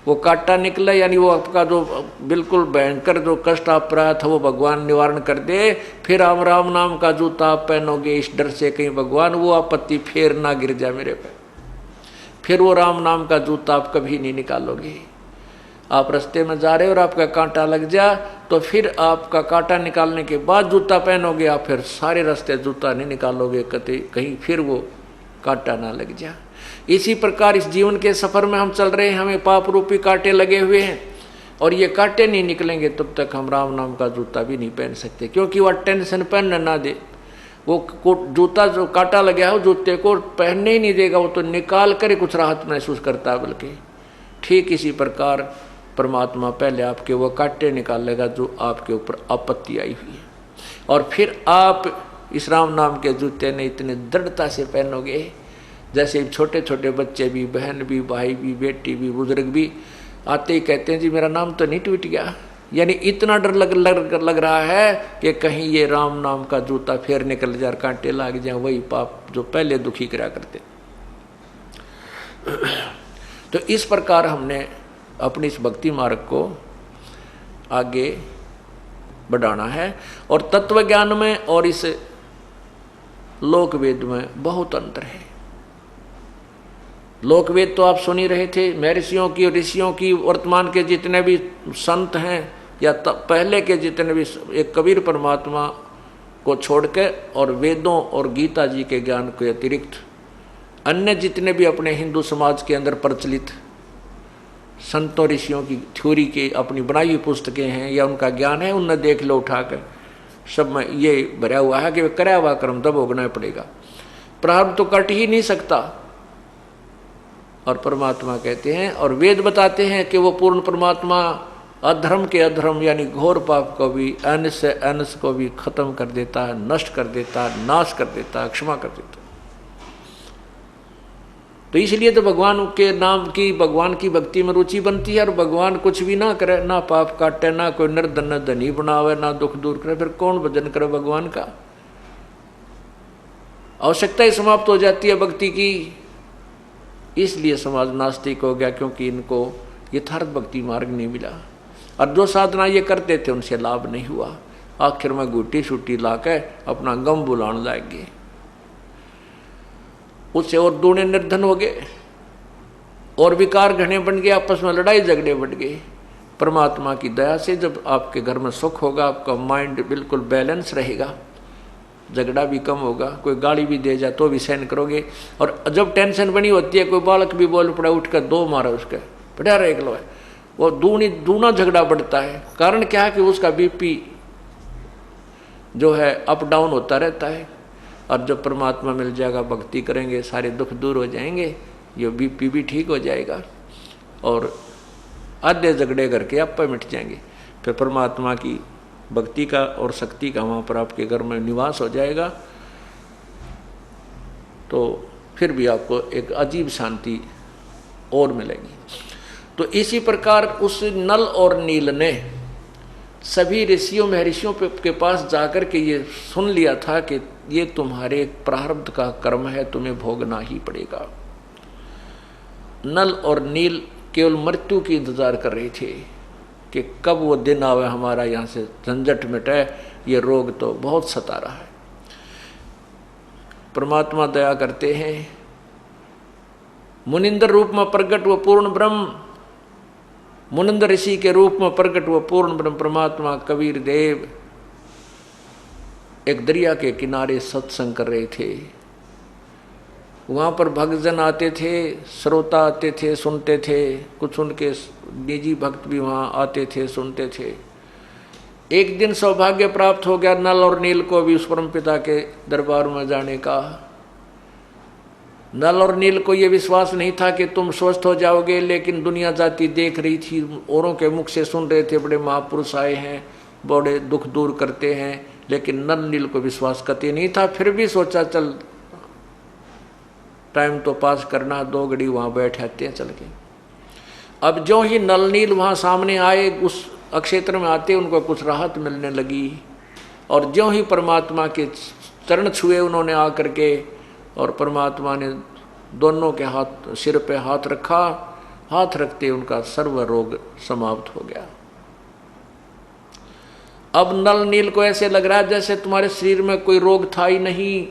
वो कांटा निकले, यानी वो आपका जो बिल्कुल भयंकर जो कष्ट आप रहा था वो भगवान निवारण कर दे, फिर आप राम नाम का जूता आप पहनोगे इस डर से कहीं भगवान वो आपत्ति फिर ना गिर जाए मेरे पे, फिर वो राम नाम का जूता आप कभी नहीं निकालोगे। आप रास्ते में जा रहे हो और आपका कांटा लग जा, तो फिर आपका कांटा निकालने के बाद जूता पहनोगे, आप फिर सारे रास्ते जूता नहीं निकालोगे, कहीं फिर वो कांटा ना लग जा। इसी प्रकार इस जीवन के सफर में हम चल रहे हैं, हमें पाप रूपी कांटे लगे हुए हैं, और ये कांटे नहीं निकलेंगे तब तक हम राम नाम का जूता भी नहीं पहन सकते, क्योंकि वह टेंशन पहनने ना दे। वो जूता जो कांटा लगा है वो जूते को पहनने ही नहीं देगा, वो तो निकाल कर कुछ राहत महसूस करता है। बल्कि ठीक इसी प्रकार परमात्मा पहले आपके वो कांटे निकालेगा जो आपके ऊपर आपत्ति आई हुई है, और फिर आप इस राम नाम के जूते ने इतने दृढ़ता से पहनोगे, जैसे छोटे छोटे बच्चे भी, बहन भी, भाई भी, बेटी भी, बुजुर्ग भी आते ही कहते हैं जी मेरा नाम तो नहीं टूट गया, यानी इतना डर लग रहा है कि कहीं ये राम नाम का जूता फिर निकल जाए, कांटे लग जाए, वही पाप जो पहले दुखी करा करते। तो इस प्रकार हमने अपनी इस भक्ति मार्ग को आगे बढ़ाना है, और तत्व ज्ञान में और इस लोक वेद में बहुत अंतर है। लोक वेद तो आप सुन ही रहे थे, महर्षियों की और ऋषियों की, वर्तमान के जितने भी संत हैं या पहले के जितने भी, एक कबीर परमात्मा को छोड़ के और वेदों और गीता जी के ज्ञान के अतिरिक्त अन्य जितने भी अपने हिंदू समाज के अंदर प्रचलित संतों ऋषियों की थ्योरी के अपनी बनाई हुई पुस्तकें हैं या उनका ज्ञान है, उनने देख लो उठाकर, सब में ये भरा हुआ है कि कराया हुआ कर्म तब भोगना पड़ेगा, प्रारब्ध तो कट ही नहीं सकता। और परमात्मा कहते हैं और वेद बताते हैं कि वो पूर्ण परमात्मा अधर्म के अधर्म यानी घोर पाप को भी, अंश से अंश को भी खत्म कर देता है, नष्ट कर देता है, नाश कर देता है, क्षमा कर देता है। तो इसलिए तो भगवान के नाम की, भगवान की भक्ति में रुचि बनती है, और भगवान कुछ भी ना करे, ना पाप काटे, ना कोई निर्धन धनी बनावे, ना दुख दूर करे, फिर कौन भजन करे भगवान का? आवश्यकता ही समाप्त हो जाती है भक्ति की। इसलिए समाज नास्तिक हो गया, क्योंकि इनको यथार्थ भक्ति मार्ग नहीं मिला, और जो साधना ये करते थे उनसे लाभ नहीं हुआ। आखिर में गुटी छुट्टी ला के अपना गम बुलाने लग गए, उससे और दूने निर्धन हो गए, और विकार घने बन गए, आपस में लड़ाई झगड़े बढ़ गए। परमात्मा की दया से जब आपके घर में सुख होगा, आपका माइंड बिल्कुल बैलेंस रहेगा, झगड़ा भी कम होगा, कोई गाली भी दे जाए तो भी सहन करोगे। और जब टेंशन बनी होती है, कोई बालक भी बोल पड़ा, उठ कर दो मारा उसके, बढ़िया रह लो है, वो दूना झगड़ा बढ़ता है। कारण क्या है कि उसका बीपी जो है अप डाउन होता रहता है। और जब परमात्मा मिल जाएगा, भक्ति करेंगे, सारे दुख दूर हो जाएंगे, ये बीपी भी ठीक हो जाएगा, और आधे झगड़े करके आप पे मिट जाएंगे। फिर परमात्मा की भक्ति का और शक्ति का वहाँ पर आपके घर में निवास हो जाएगा, तो फिर भी आपको एक अजीब शांति और मिलेगी। तो इसी प्रकार उस नल और नील ने सभी ऋषियों महर्षियों के पास जाकर के ये सुन लिया था कि ये तुम्हारे प्रारब्ध का कर्म है, तुम्हें भोगना ही पड़ेगा। नल और नील केवल मृत्यु की इंतजार कर रहे थे कि कब वो दिन आवे, हमारा यहाँ से झंझट मिटे, ये रोग तो बहुत सता रहा है। परमात्मा दया करते हैं, मुनिंद्र रूप में प्रकट वो पूर्ण ब्रह्म, मुनिंद्र ऋषि के रूप में प्रकट वो पूर्ण ब्रह्म परमात्मा कबीर देव एक दरिया के किनारे सत्संग कर रहे थे। वहाँ पर भक्तजन आते थे, श्रोता आते थे, सुनते थे, कुछ उनके निजी भक्त भी वहाँ आते थे, सुनते थे। एक दिन सौभाग्य प्राप्त हो गया नल और नील को भी उस परमपिता के दरबार में जाने का। नल और नील को ये विश्वास नहीं था कि तुम स्वस्थ हो जाओगे, लेकिन दुनिया जाति देख रही थी, औरों के मुख से सुन रहे थे, बड़े महापुरुष आए हैं, बड़े दुख दूर करते हैं, लेकिन नल नील को विश्वास कतई नहीं था। फिर भी सोचा चल टाइम तो पास करना, 2 घड़ी वहाँ बैठ आते हैं चल के। अब जो ही नल नील वहाँ सामने आए, उस अक्षेत्र में आते उनको कुछ राहत मिलने लगी, और जो ही परमात्मा के चरण छुए उन्होंने आकर के, और परमात्मा ने दोनों के हाथ सिर पे हाथ रखा, हाथ रखते उनका सर्व रोग समाप्त हो गया। अब नल नील को ऐसे लग रहा है जैसे तुम्हारे शरीर में कोई रोग था ही नहीं।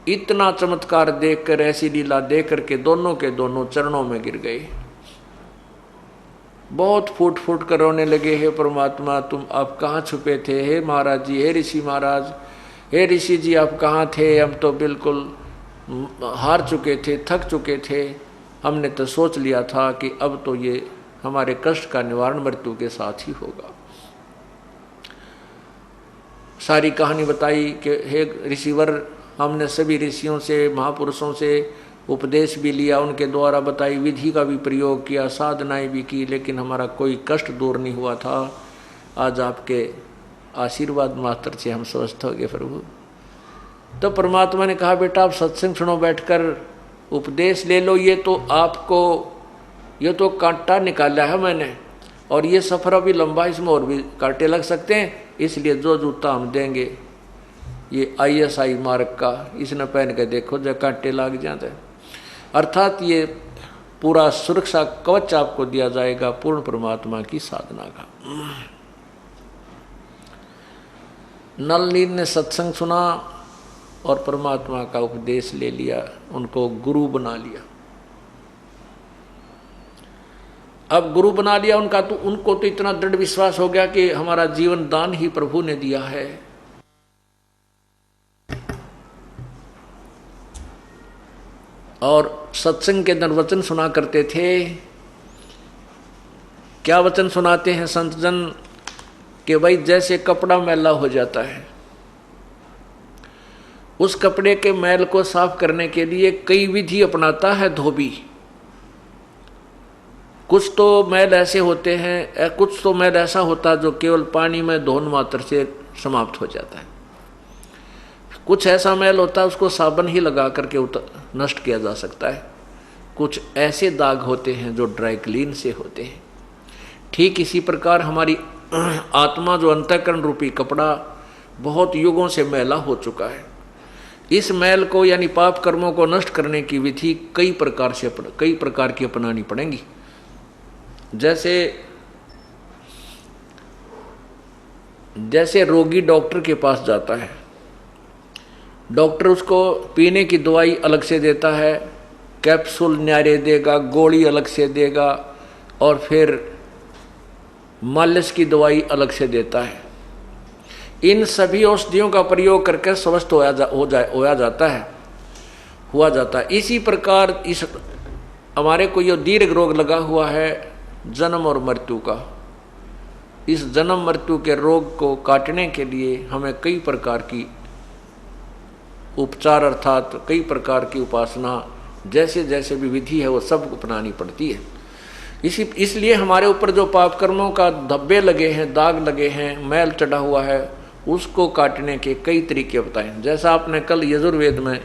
इतना चमत्कार देखकर, ऐसी लीला देख करके दोनों के दोनों चरणों में गिर गए, बहुत फूट फूट कर रोने लगे। हे परमात्मा, तुम आप कहाँ छुपे थे? हे महाराज जी, हे ऋषि महाराज, हे ऋषि जी आप कहाँ थे? हम तो बिल्कुल हार चुके थे, थक चुके थे, हमने तो सोच लिया था कि अब तो ये हमारे कष्ट का निवारण मृत्यु के साथ ही होगा। सारी कहानी बताई कि हे ऋषिवर, हमने सभी ऋषियों से, महापुरुषों से उपदेश भी लिया, उनके द्वारा बताई विधि का भी प्रयोग किया, साधनाएं भी की, लेकिन हमारा कोई कष्ट दूर नहीं हुआ था। आज आपके आशीर्वाद मात्र से हम स्वस्थ हो गए प्रभु। तो परमात्मा ने कहा, बेटा आप सत्संग सुनो, बैठकर उपदेश ले लो। ये तो आपको, ये तो कांटा निकाला है मैंने, और ये सफ़र अभी लंबा, इसमें और भी कांटे लग सकते हैं, इसलिए जो जूता हम देंगे ये ISI मार्ग का, इसने पहन के देखो जब कांटे लग जाते हैं। अर्थात ये पूरा सुरक्षा कवच आपको दिया जाएगा पूर्ण परमात्मा की साधना का। नल नील ने सत्संग सुना और परमात्मा का उपदेश ले लिया, उनको गुरु बना लिया। अब गुरु बना लिया उनका, तो उनको तो इतना दृढ़ विश्वास हो गया कि हमारा जीवन दान ही प्रभु ने दिया है। और सत्संग के अंदर वचन सुना करते थे। क्या वचन सुनाते हैं संत जन? कि भाई जैसे कपड़ा मैला हो जाता है, उस कपड़े के मैल को साफ करने के लिए कई विधि अपनाता है धोबी। कुछ तो मैल ऐसे होते हैं, कुछ तो मैल ऐसा होता है जो केवल पानी में धोन मात्र से समाप्त हो जाता है। कुछ ऐसा मैल होता है उसको साबुन ही लगा करके नष्ट किया जा सकता है। कुछ ऐसे दाग होते हैं जो ड्राई क्लीन से होते हैं। ठीक इसी प्रकार हमारी आत्मा जो अंतःकरण रूपी कपड़ा बहुत युगों से मैला हो चुका है, इस मैल को यानी पाप कर्मों को नष्ट करने की विधि कई प्रकार की अपनानी पड़ेंगी। जैसे रोगी डॉक्टर के पास जाता है, डॉक्टर उसको पीने की दवाई अलग से देता है, कैप्सूल न्यारे देगा, गोली अलग से देगा और फिर मालिश की दवाई अलग से देता है। इन सभी औषधियों का प्रयोग करके स्वस्थ हुआ जाता है। इसी प्रकार इस हमारे को ये दीर्घ रोग लगा हुआ है जन्म और मृत्यु का। इस जन्म मृत्यु के रोग को काटने के लिए हमें कई प्रकार की उपचार अर्थात कई प्रकार की उपासना जैसे जैसे भी विधि है वो सब अपनानी पड़ती है। इसलिए हमारे ऊपर जो पाप कर्मों का धब्बे लगे हैं, दाग लगे हैं, मैल चढ़ा हुआ है, उसको काटने के कई तरीके बताए। जैसा आपने कल यजुर्वेद में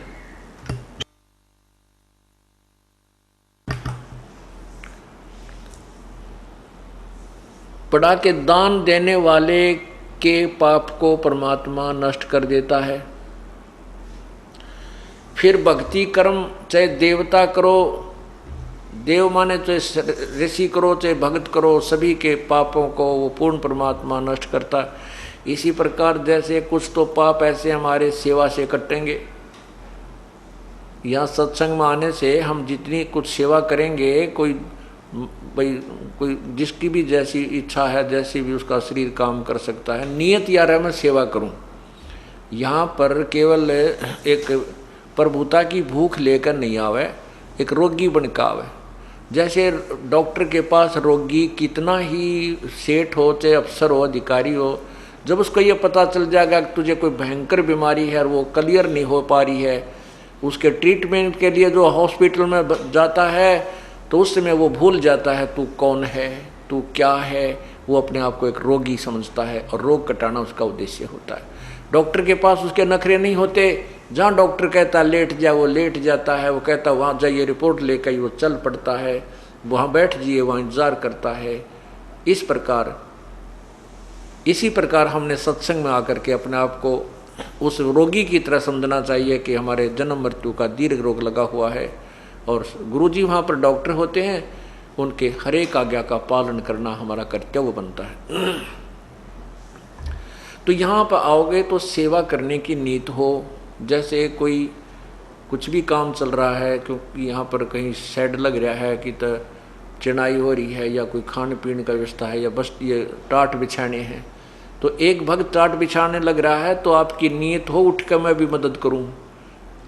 पढ़ा के दान देने वाले के पाप को परमात्मा नष्ट कर देता है। फिर भक्ति कर्म चाहे देवता करो, देव माने चाहे ऋषि करो चाहे भक्त करो, सभी के पापों को वो पूर्ण परमात्मा नष्ट करता है। इसी प्रकार जैसे कुछ तो पाप ऐसे हमारे सेवा से कटेंगे। यहाँ सत्संग में आने से हम जितनी कुछ सेवा करेंगे, कोई जिसकी भी जैसी इच्छा है, जैसी भी उसका शरीर काम कर सकता है, नियत यार है मैं सेवा करूं। यहाँ पर केवल एक प्रभुता की भूख लेकर नहीं आवे, एक रोगी बनकर आवे। जैसे डॉक्टर के पास रोगी कितना ही सेठ हो चाहे अफसर हो अधिकारी हो, जब उसको ये पता चल जाएगा कि तुझे कोई भयंकर बीमारी है और वो क्लियर नहीं हो पा रही है, उसके ट्रीटमेंट के लिए जो हॉस्पिटल में जाता है तो उस समय वो भूल जाता है तू कौन है, तू क्या है। वो अपने आप को एक रोगी समझता है और रोग कटाना उसका उद्देश्य होता है। डॉक्टर के पास उसके नखरे नहीं होते। जहाँ डॉक्टर कहता है लेट जा, वो लेट जाता है। वो कहता है वहाँ जाइए रिपोर्ट लेकर, वो चल पड़ता है। वहाँ बैठ जाइए, वहाँ इंतजार करता है। इसी प्रकार हमने सत्संग में आकर के अपने आप को उस रोगी की तरह समझना चाहिए कि हमारे जन्म मृत्यु का दीर्घ रोग लगा हुआ है और गुरुजी वहाँ पर डॉक्टर होते हैं, उनके हर एक आज्ञा का पालन करना हमारा कर्तव्य बनता है। तो यहाँ पर आओगे तो सेवा करने की नीत हो। जैसे कोई कुछ भी काम चल रहा है, क्योंकि यहाँ पर कहीं शेड लग रहा है कि तो चिनाई हो रही है या कोई खाने पीने का व्यवस्था है या बस ये टाट बिछाने हैं, तो एक भक्त टाट बिछाने लग रहा है तो आपकी नीयत हो उठ कर मैं भी मदद करूं।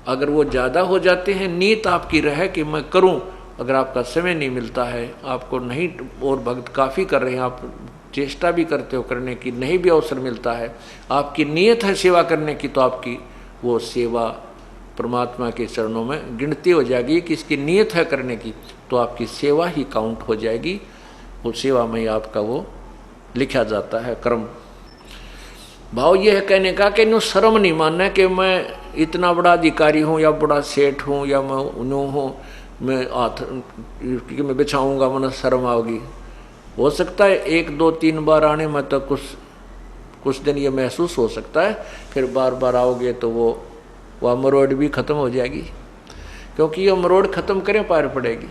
अगर वो ज़्यादा हो जाते हैं, नीयत आपकी रहे कि मैं करूं। अगर आपका समय नहीं मिलता है, आपको नहीं, और भक्त काफ़ी कर रहे हैं, आप चेष्टा भी करते हो करने की, नहीं भी अवसर मिलता है, आपकी नीयत है सेवा करने की, तो आपकी वो सेवा परमात्मा के चरणों में गिनती हो जाएगी कि इसकी नीयत है करने की, तो आपकी सेवा ही काउंट हो जाएगी। वो सेवा में ही आपका वो लिखा जाता है कर्म। भाव ये है कहने का कि नो शर्म नहीं मानना कि मैं इतना बड़ा अधिकारी हूँ या बड़ा सेठ हूँ या मैं नो हूँ, मैं क्योंकि मैं बिछाऊँगा मन शर्म आओगी। हो सकता है 1 2 3 बार आने में तो कुछ दिन ये महसूस हो सकता है, फिर बार बार आओगे तो वह मरोड़ भी ख़त्म हो जाएगी, क्योंकि ये मरोड़ ख़त्म करें पार पड़ेगी।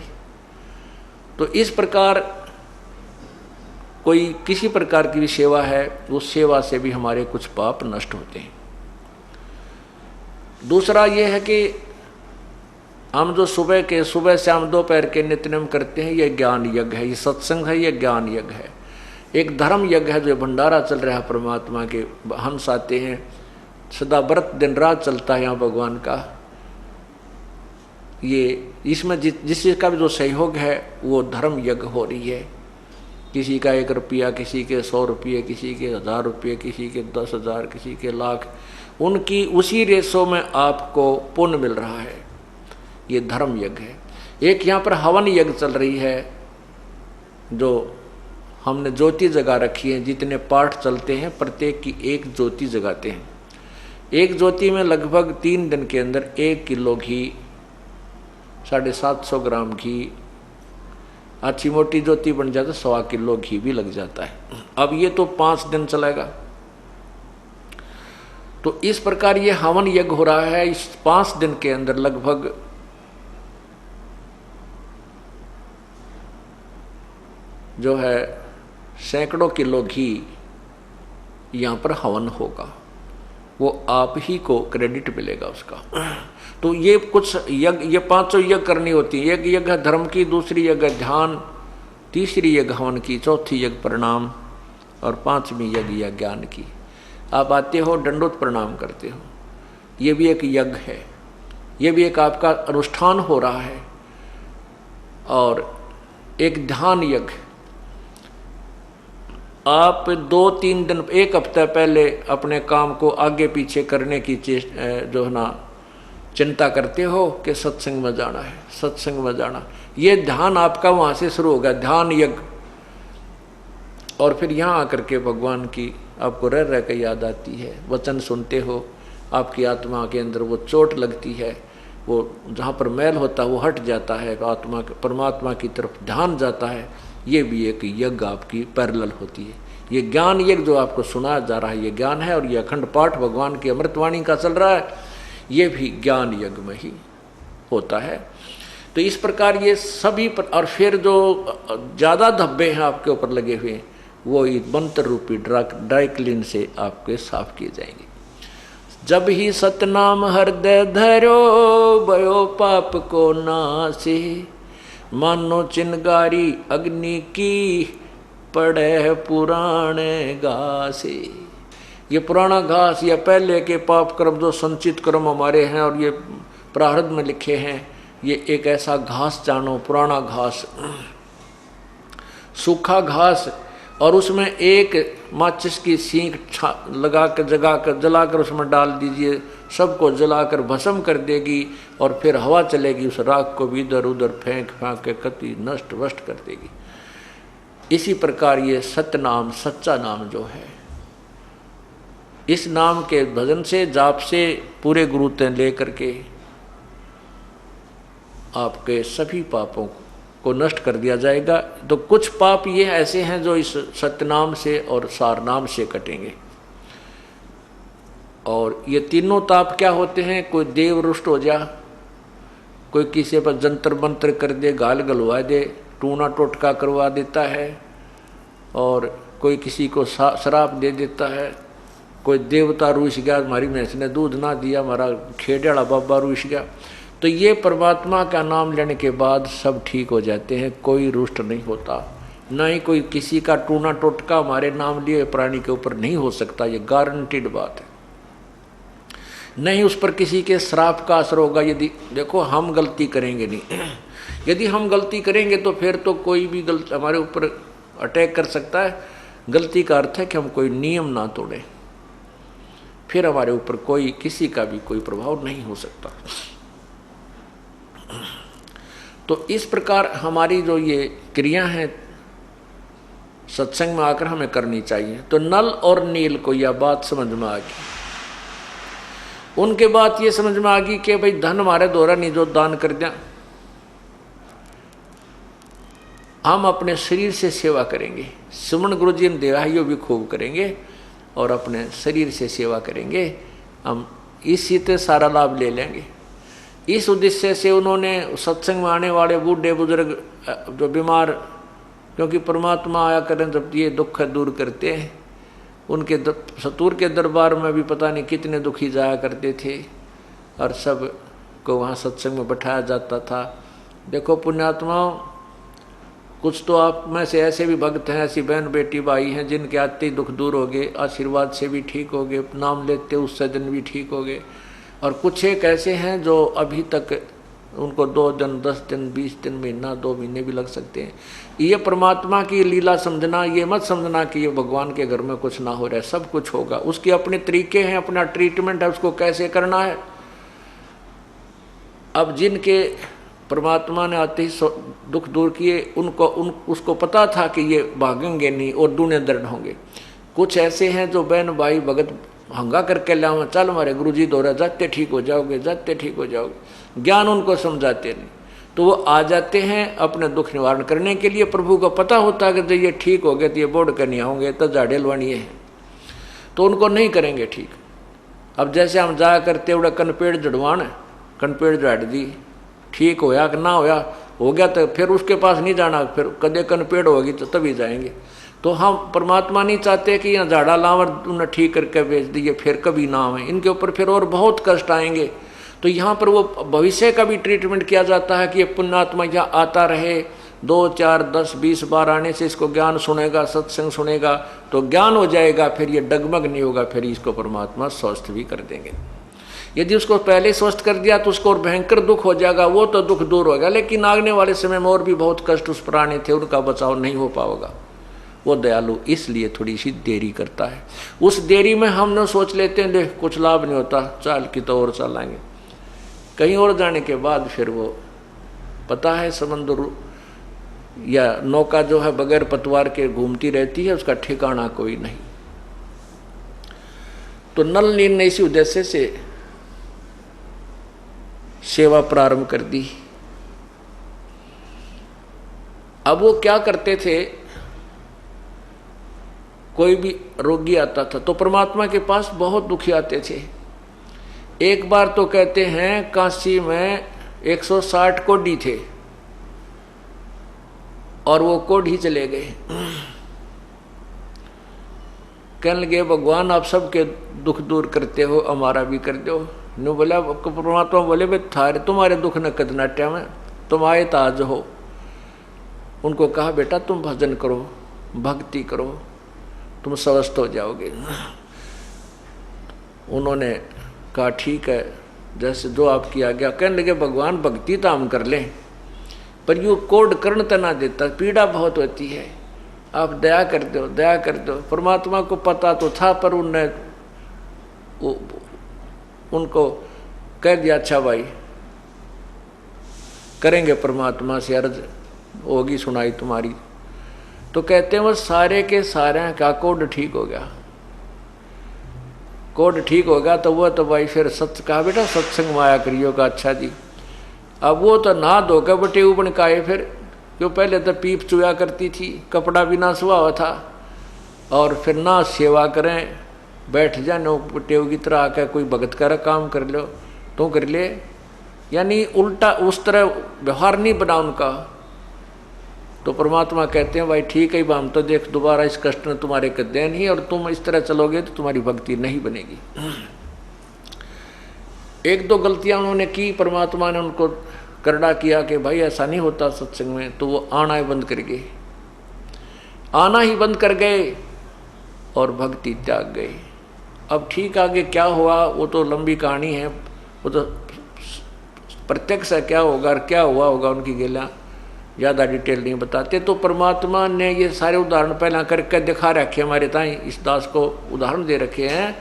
तो इस प्रकार कोई किसी प्रकार की भी सेवा है, उस सेवा से भी हमारे कुछ पाप नष्ट होते हैं। दूसरा ये है कि हम जो सुबह शाम दोपहर के नित्यनेम करते हैं, ये ज्ञान यज्ञ है, ये सत्संग है, ये ज्ञान यज्ञ है। एक धर्म यज्ञ है जो भंडारा चल रहा है, परमात्मा के हंस आते हैं, सदा व्रत दिन रात चलता है यहाँ भगवान का। ये इसमें जिस चीज़ का भी जो सहयोग है वो धर्म यज्ञ हो रही है। किसी का 1 रुपया, किसी के 100 रुपये, किसी के 1000 रुपये, किसी के 10,000, किसी के लाख, उनकी उसी रेशों में आपको पुण्य मिल रहा है। ये धर्म यज्ञ है। एक यहाँ पर हवन यज्ञ चल रही है, जो हमने ज्योति जगा रखी है। जितने पाठ चलते हैं प्रत्येक की एक ज्योति जगाते हैं। एक ज्योति में लगभग 3 दिन के अंदर 1 किलो घी, 750 ग्राम घी, अच्छी मोटी ज्योति बन जाता है 1.25 किलो घी भी लग जाता है। अब ये तो 5 दिन चलेगा। तो इस प्रकार ये हवन यज्ञ हो रहा है। इस 5 दिन के अंदर लगभग जो है सैकड़ों किलो घी यहाँ पर हवन होगा, वो आप ही को क्रेडिट मिलेगा उसका। तो ये कुछ यज्ञ, ये 5 यज्ञ करनी होती है। एक यज्ञ है धर्म की, दूसरी यज्ञ ध्यान, तीसरी यज्ञ हवन की, चौथी यज्ञ प्रणाम और 5वीं यज्ञ या ज्ञान की। आप आते हो दंडोत प्रणाम करते हो, ये भी एक यज्ञ है, ये भी एक आपका अनुष्ठान हो रहा है। और एक ध्यान यज्ञ, आप 2-3 दिन, 1 हफ्ता पहले अपने काम को आगे पीछे करने की जो है ना चिंता करते हो कि सत्संग में जाना है, सत्संग में जाना। ये ध्यान आपका वहाँ से शुरू होगा, ध्यान यज्ञ। और फिर यहाँ आकर के भगवान की आपको रह रह के याद आती है, वचन सुनते हो, आपकी आत्मा के अंदर वो चोट लगती है, वो जहाँ पर मैल होता है वो हट जाता है, आत्मा परमात्मा की तरफ ध्यान जाता है। ये भी एक यज्ञ आपकी पैरेलल होती है। ये ज्ञान यज्ञ जो आपको सुनाया जा रहा है ये ज्ञान है, और ये अखंड पाठ भगवान की अमृतवाणी का चल रहा है, ये भी ज्ञान यज्ञ में ही होता है। तो इस प्रकार ये सभी और फिर जो ज़्यादा धब्बे हैं आपके ऊपर लगे हुए, वो मंत्र रूपी ड्राई क्लीन से आपके साफ किए जाएंगे। जब ही सतनाम हृदय धरो, भयो पाप को नासे, मानो चिनगारी अग्नि की, पड़े पुराने घासे। ये पुराना घास या पहले के पाप कर्म जो संचित कर्म हमारे हैं और ये प्रारब्ध में लिखे हैं, ये एक ऐसा घास जानो, पुराना घास, सूखा घास, और उसमें एक माचिस की सींक लगा कर जलाकर उसमें डाल दीजिए, सबको जलाकर भस्म कर देगी, और फिर हवा चलेगी, उस राख को भी इधर उधर फेंक के कति नष्ट वष्ट कर देगी। इसी प्रकार ये सतनाम, सच्चा नाम जो है, इस नाम के भजन से, जाप से, पूरे गुरुते लेकर के आपके सभी पापों को नष्ट कर दिया जाएगा। तो कुछ पाप ये ऐसे हैं जो इस सत्यनाम से और सारनाम से कटेंगे। और ये तीनों ताप क्या होते हैं? कोई देव रुष्ट हो जा, कोई किसी पर जंतर मंत्र कर दे, गाल गलवा दे, टूना टोटका करवा देता है, और कोई किसी को शराप दे देता है, कोई देवता रूस गया, हमारी भैंस ने दूध ना दिया, हमारा खेड़े वाला बाबा रूस गया। तो ये परमात्मा का नाम लेने के बाद सब ठीक हो जाते हैं, कोई रुष्ट नहीं होता, ना ही कोई किसी का टूना टोटका हमारे नाम लिए प्राणी के ऊपर नहीं हो सकता, ये गारंटीड बात है। नहीं उस पर किसी के श्राप का असर होगा। यदि देखो हम गलती करेंगे नहीं, यदि हम गलती करेंगे तो फिर तो कोई भी गलती हमारे ऊपर अटैक कर सकता है। गलती का अर्थ है कि हम कोई नियम ना तोड़ें, फिर हमारे ऊपर कोई किसी का भी कोई प्रभाव नहीं हो सकता। तो इस प्रकार हमारी जो ये क्रिया है सत्संग में आकर हमें करनी चाहिए। तो नल और नील को यह बात समझ में आ गई, उनके बात ये समझ में आ गई कि भाई धन हमारे द्वारा नहीं जो दान कर दिया, हम अपने शरीर से सेवा करेंगे। सुमन गुरु जी ने देवाइयों भी खूब करेंगे और अपने शरीर से सेवा करेंगे, हम इसी से सारा लाभ ले लेंगे। इस उद्देश्य से उन्होंने सत्संग में आने वाले बूढ़े बुजुर्ग जो बीमार, क्योंकि परमात्मा आया करें जब ये दुख दूर करते हैं, उनके सतूर के दरबार में भी पता नहीं कितने दुखी जाया करते थे, और सब को वहाँ सत्संग में बैठाया जाता था। देखो पुण्यात्माओं, कुछ तो आप में से ऐसे भी भक्त हैं, ऐसी बहन बेटी भाई हैं जिनके आते ही दुख दूर हो गए, आशीर्वाद से भी ठीक हो गए, नाम लेते उससे दिन भी ठीक हो गए। और कुछ एक ऐसे हैं जो अभी तक उनको 2 दिन, 10 दिन, 20 दिन, महीना, 2 महीने भी लग सकते हैं। ये परमात्मा की लीला समझना, ये मत समझना कि ये भगवान के घर में कुछ ना हो रहा है, सब कुछ होगा। उसके अपने तरीके हैं, अपना ट्रीटमेंट है, उसको कैसे करना है। अब जिनके परमात्मा ने आते ही दुख दूर किए, उसको पता था कि ये भागेंगे नहीं और दूने दर्द होंगे। कुछ ऐसे हैं जो बहन भाई भगत हंगा करके लावा, चल हमारे गुरुजी द्वारा जाते ठीक हो जाओगे, जाते ठीक हो जाओगे, ज्ञान उनको समझाते नहीं, तो वो आ जाते हैं अपने दुख निवारण करने के लिए। प्रभु को पता होता है कि जब ये ठीक हो गए तो ये बोर्ड कर नहीं आओगे, तो झाड़े लवानी है, तो उनको नहीं करेंगे ठीक। अब जैसे हम जाया करते उड़ा कनपेड़ जड़वान, कनपेड़ जड़ दी, ठीक होया कि ना होया, हो गया तो फिर उसके पास नहीं जाना, फिर कदे कनपेड़ होगी तो तभी जाएंगे। तो हम परमात्मा नहीं चाहते कि यहाँ झाड़ा लावर उन्हें ठीक करके बेच दिए फिर कभी ना आए, इनके ऊपर फिर और बहुत कष्ट आएंगे। तो यहाँ पर वो भविष्य का भी ट्रीटमेंट किया जाता है कि ये पुण्यात्मा यहाँ आता रहे, 2, 4, 10, 20 बार आने से इसको ज्ञान सुनेगा, सत्संग सुनेगा तो ज्ञान हो जाएगा, फिर ये डगमग नहीं होगा, फिर इसको परमात्मा स्वस्थ भी कर देंगे। यदि उसको पहले स्वस्थ कर दिया तो उसको और भयंकर दुख हो जाएगा, वो तो दुख दूर हो गया, लेकिन आगने वाले समय में और भी बहुत कष्ट उस प्राणी थे, उनका बचाव नहीं हो पाएगा। वो दयालु इसलिए थोड़ी सी देरी करता है। उस देरी में हम न सोच लेते हैं देख कुछ लाभ नहीं होता, चाल की तो और चलाएंगे, कहीं और जाने के बाद फिर वो पता है समुद्र या नौका जो है बगैर पतवार के घूमती रहती है, उसका ठिकाना कोई नहीं। तो नल नील ने इसी उद्देश्य से सेवा प्रारंभ कर दी। अब वो क्या करते थे, कोई भी रोगी आता था तो परमात्मा के पास बहुत दुखी आते थे। एक बार तो कहते हैं काशी में 160 कोढ़ी थे और वो कोढ़ी चले गए। कहने लगे भगवान आप सबके दुख दूर करते हो, हमारा भी कर दो। नु बोला परमात्मा बोले भाई थारे तुम्हारे दुख न कदनाट्या में, तुम आए ताज हो। उनको कहा बेटा तुम भजन करो, भक्ति करो, तुम स्वस्थ हो जाओगे। उन्होंने कहा ठीक है, जैसे जो आपकी आज्ञा। कहने लगे भगवान भक्ति तो हम कर लें, पर यूँ कोड कर्ण तना देता, पीड़ा बहुत होती है, आप दया कर दो, दया कर दो। परमात्मा को पता तो था, पर उनने उनको कह दिया अच्छा भाई करेंगे, परमात्मा से अर्ज होगी सुनाई तुम्हारी। तो कहते हैं वो सारे के सारे का कोड ठीक हो गया। कोड ठीक हो गया तो वो तो भाई फिर सत्य कहा बेटा सत्संग माया करियो का। अच्छा जी, अब वो तो नहा धोकर बटे उबन काए, फिर क्यों पहले तो पीप चुया करती थी, कपड़ा भी ना सुहा हुआ था, और फिर ना सेवा करें, बैठ जानो बटेव की तरह आकर कोई भगत कर काम कर लो तो कर ले, यानी उल्टा उस तरह व्यवहार नहीं बना उनका। तो परमात्मा कहते हैं भाई ठीक है, हम तो देख दोबारा इस कष्ट ने तुम्हारे कदे नहीं, और तुम इस तरह चलोगे तो तुम्हारी भक्ति नहीं बनेगी। एक दो गलतियां उन्होंने की, परमात्मा ने उनको करड़ा किया कि भाई ऐसा नहीं होता सत्संग में, तो वो आना ही बंद कर गए, आना ही बंद कर गए और भक्ति त्याग गए। अब ठीक आगे क्या हुआ वो तो लंबी कहानी है, वो तो प्रत्यक्ष है क्या होगा और क्या हुआ होगा उनकी गेला ज़्यादा डिटेल नहीं बताते। तो परमात्मा ने ये सारे उदाहरण पहला करके दिखा रखे हमारे ताई, इस दास को उदाहरण दे रखे हैं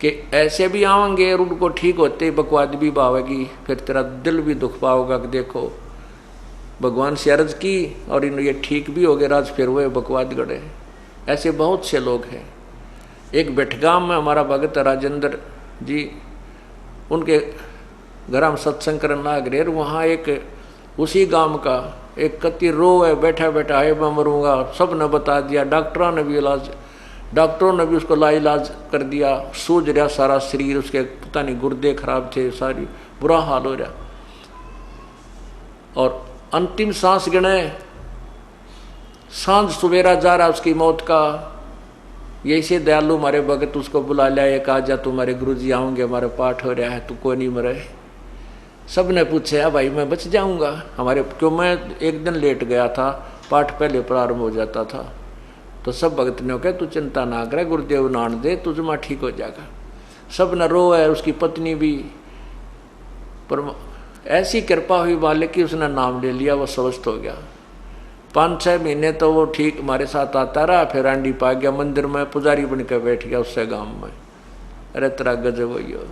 कि ऐसे भी आवेंगे और उनको ठीक होते बकवाद भी भावेगी, फिर तेरा दिल भी दुख पाओगा कि देखो भगवान से अर्ज की और इन ये ठीक भी हो गए, राज फिर हुए बकवाद गढ़े। ऐसे बहुत से लोग हैं। एक बेटगाम में हमारा भगत राजेंद्र जी, उनके घर हम सत्संग करने लाग रहे, वहाँ एक उसी गांव का एक कति रो है, बैठा बैठा है मैं मरूंगा, सब ने बता दिया, डॉक्टरों ने भी इलाज, डॉक्टरों ने भी उसको लाइलाज कर दिया, सूझ रहा सारा शरीर, उसके पता नहीं गुर्दे खराब थे, सारी बुरा हाल हो रहा, और अंतिम सांस गिने, सांझ सवेरा जा रहा उसकी मौत का। यही से दयालु हमारे भगत उसको बुला लिया, एक आ जा तुम्हारे गुरुजी आऊँगे, हमारे पाठ हो रहा है, तू कोई नहीं मरे। सब ने पूछा भाई मैं बच जाऊंगा हमारे, क्यों मैं एक दिन लेट गया था, पाठ पहले प्रारंभ हो जाता था। तो सब भगत ने कहा तू चिंता ना करे, गुरुदेव नान दे, तुझमा ठीक हो जाएगा। सब न रो है, उसकी पत्नी भी, पर ऐसी कृपा हुई मालिक की उसने नाम ले लिया, वो स्वस्थ हो गया। 5-6 महीने तो वो ठीक हमारे साथ आता रहा, फिर आंडी पा गया, मंदिर में पुजारी बन कर बैठ गया उससे गाँव में। अरे तेरा गजब हुई हो,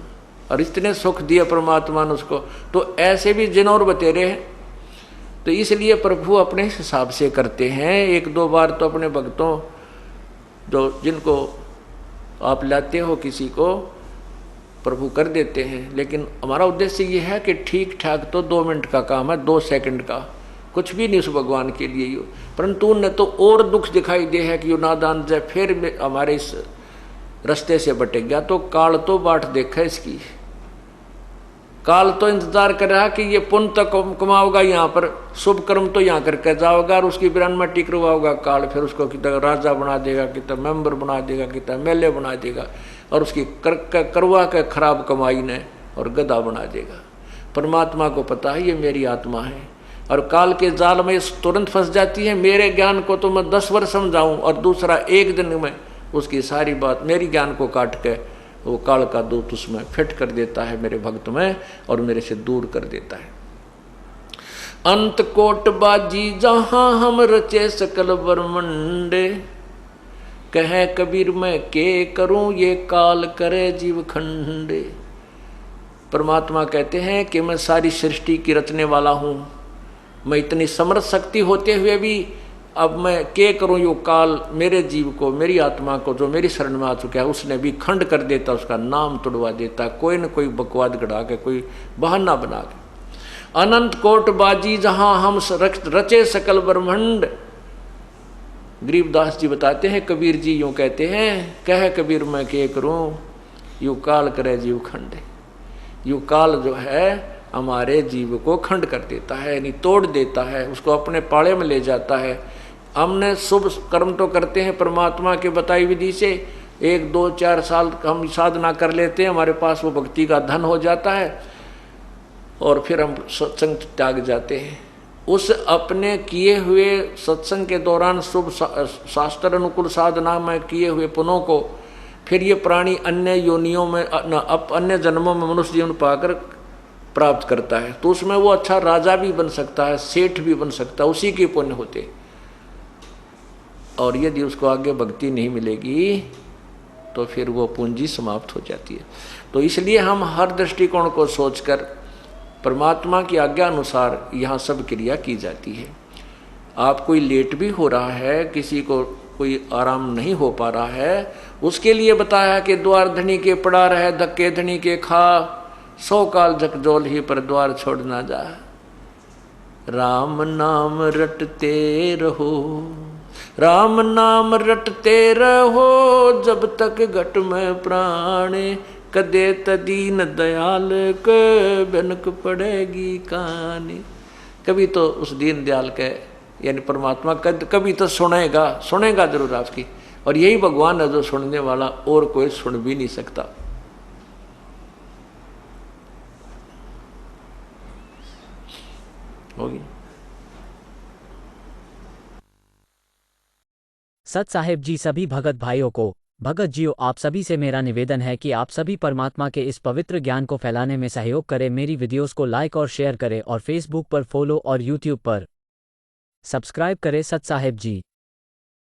और इतने सुख दिए परमात्मा ने उसको। तो ऐसे भी जिन और बतेरे हैं, तो इसलिए प्रभु अपने हिसाब से करते हैं। 1-2 बार तो अपने भक्तों जो जिनको आप लाते हो किसी को, प्रभु कर देते हैं। लेकिन हमारा उद्देश्य ये है कि ठीक ठाक तो 2 मिनट का काम है, 2 सेकंड का, कुछ भी नहीं उस भगवान के लिए परंतु उन्हें तो और दुख दिखाई दे है कि यो नादान जय फिर हमारे इस रास्ते से भटक गया तो काल तो बाट देखा इसकी, काल तो इंतजार कर रहा कि ये पुण्य तो कमाओगा यहाँ पर, शुभ कर्म तो यहाँ करके जाओगा और उसकी विरानमट्टी करवाओगा काल, फिर उसको कितना राजा बना देगा, कितना मेंबर बना देगा, कितना एमएलए बना देगा और उसकी करवा के खराब कमाई ने और गधा बना देगा। परमात्मा को पता है ये मेरी आत्मा है और काल के जाल में तुरंत फंस जाती है। मेरे ज्ञान को तो मैं 10 वर्ष समझाऊं और दूसरा एक दिन में उसकी सारी बात मेरी ज्ञान को काट के वो काल का दूत उसमें फिट कर देता है मेरे भक्त में और मेरे से दूर कर देता है। अंत कोट बाजी जहां हम रचे सकल ब्रह्मंडे, कहे कबीर मैं के करूं ये काल करे जीव खंडे। परमात्मा कहते हैं कि मैं सारी सृष्टि की रचने वाला हूं, मैं इतनी समर्थ शक्ति होते हुए भी अब मैं क्या करूं, यो काल मेरे जीव को, मेरी आत्मा को जो मेरी शरण में आ चुका है उसने भी खंड कर देता, उसका नाम तुड़वा देता, कोई न कोई बकवाद गढ़ा के, कोई बहाना बना के। अनंत कोट बाजी जहां हम रचे सकल ब्रह्मांड। गरीबदास जी बताते हैं, कबीर जी यूं कहते हैं, कह कबीर मैं क्या करूं यू काल करे जीव खंड। यू काल जो है हमारे जीव को खंड कर देता है, यानी तोड़ देता है, उसको अपने पाले में ले जाता है। हमने शुभ कर्म तो करते हैं परमात्मा के बताई विधि से, 1 2 4 साल हम साधना कर लेते हैं, हमारे पास वो भक्ति का धन हो जाता है और फिर हम सत्संग त्याग जाते हैं। उस अपने किए हुए सत्संग के दौरान शुभ शास्त्र अनुकूल साधना में किए हुए पुण्यों को फिर ये प्राणी अन्य योनियों में, अन्य जन्मों में मनुष्य जीवन पाकर प्राप्त करता है, तो उसमें वो अच्छा राजा भी बन सकता है, सेठ भी बन सकता है, उसी के पुण्य होते। और यदि उसको आगे भक्ति नहीं मिलेगी तो फिर वो पूंजी समाप्त हो जाती है। तो इसलिए हम हर दृष्टिकोण को सोचकर परमात्मा की आज्ञा अनुसार यहाँ सब क्रिया की जाती है। आप कोई लेट भी हो रहा है, किसी को कोई आराम नहीं हो पा रहा है, उसके लिए बताया कि द्वार धनी के पड़ा रहे धक्के धनी के खा, 100 काल झकझोल ही पर द्वार छोड़ ना जा। राम नाम रटते रहो, राम नाम रटते रहो, जब तक घट में प्राणे, कदे तदीन दयाल के बनक पड़ेगी कानी। कभी तो उस दीन दयाल के यानी परमात्मा कभी तो सुनेगा जरूर आपकी, और यही भगवान है जो सुनने वाला, और कोई सुन भी नहीं सकता। होगी सत साहेब जी सभी भगत भाइयों को, भगत जियो आप सभी से मेरा निवेदन है कि आप सभी परमात्मा के इस पवित्र ज्ञान को फैलाने में सहयोग करें। मेरी वीडियोस को लाइक और शेयर करें और फेसबुक पर फॉलो और यूट्यूब पर सब्सक्राइब करें। सत साहेब जी।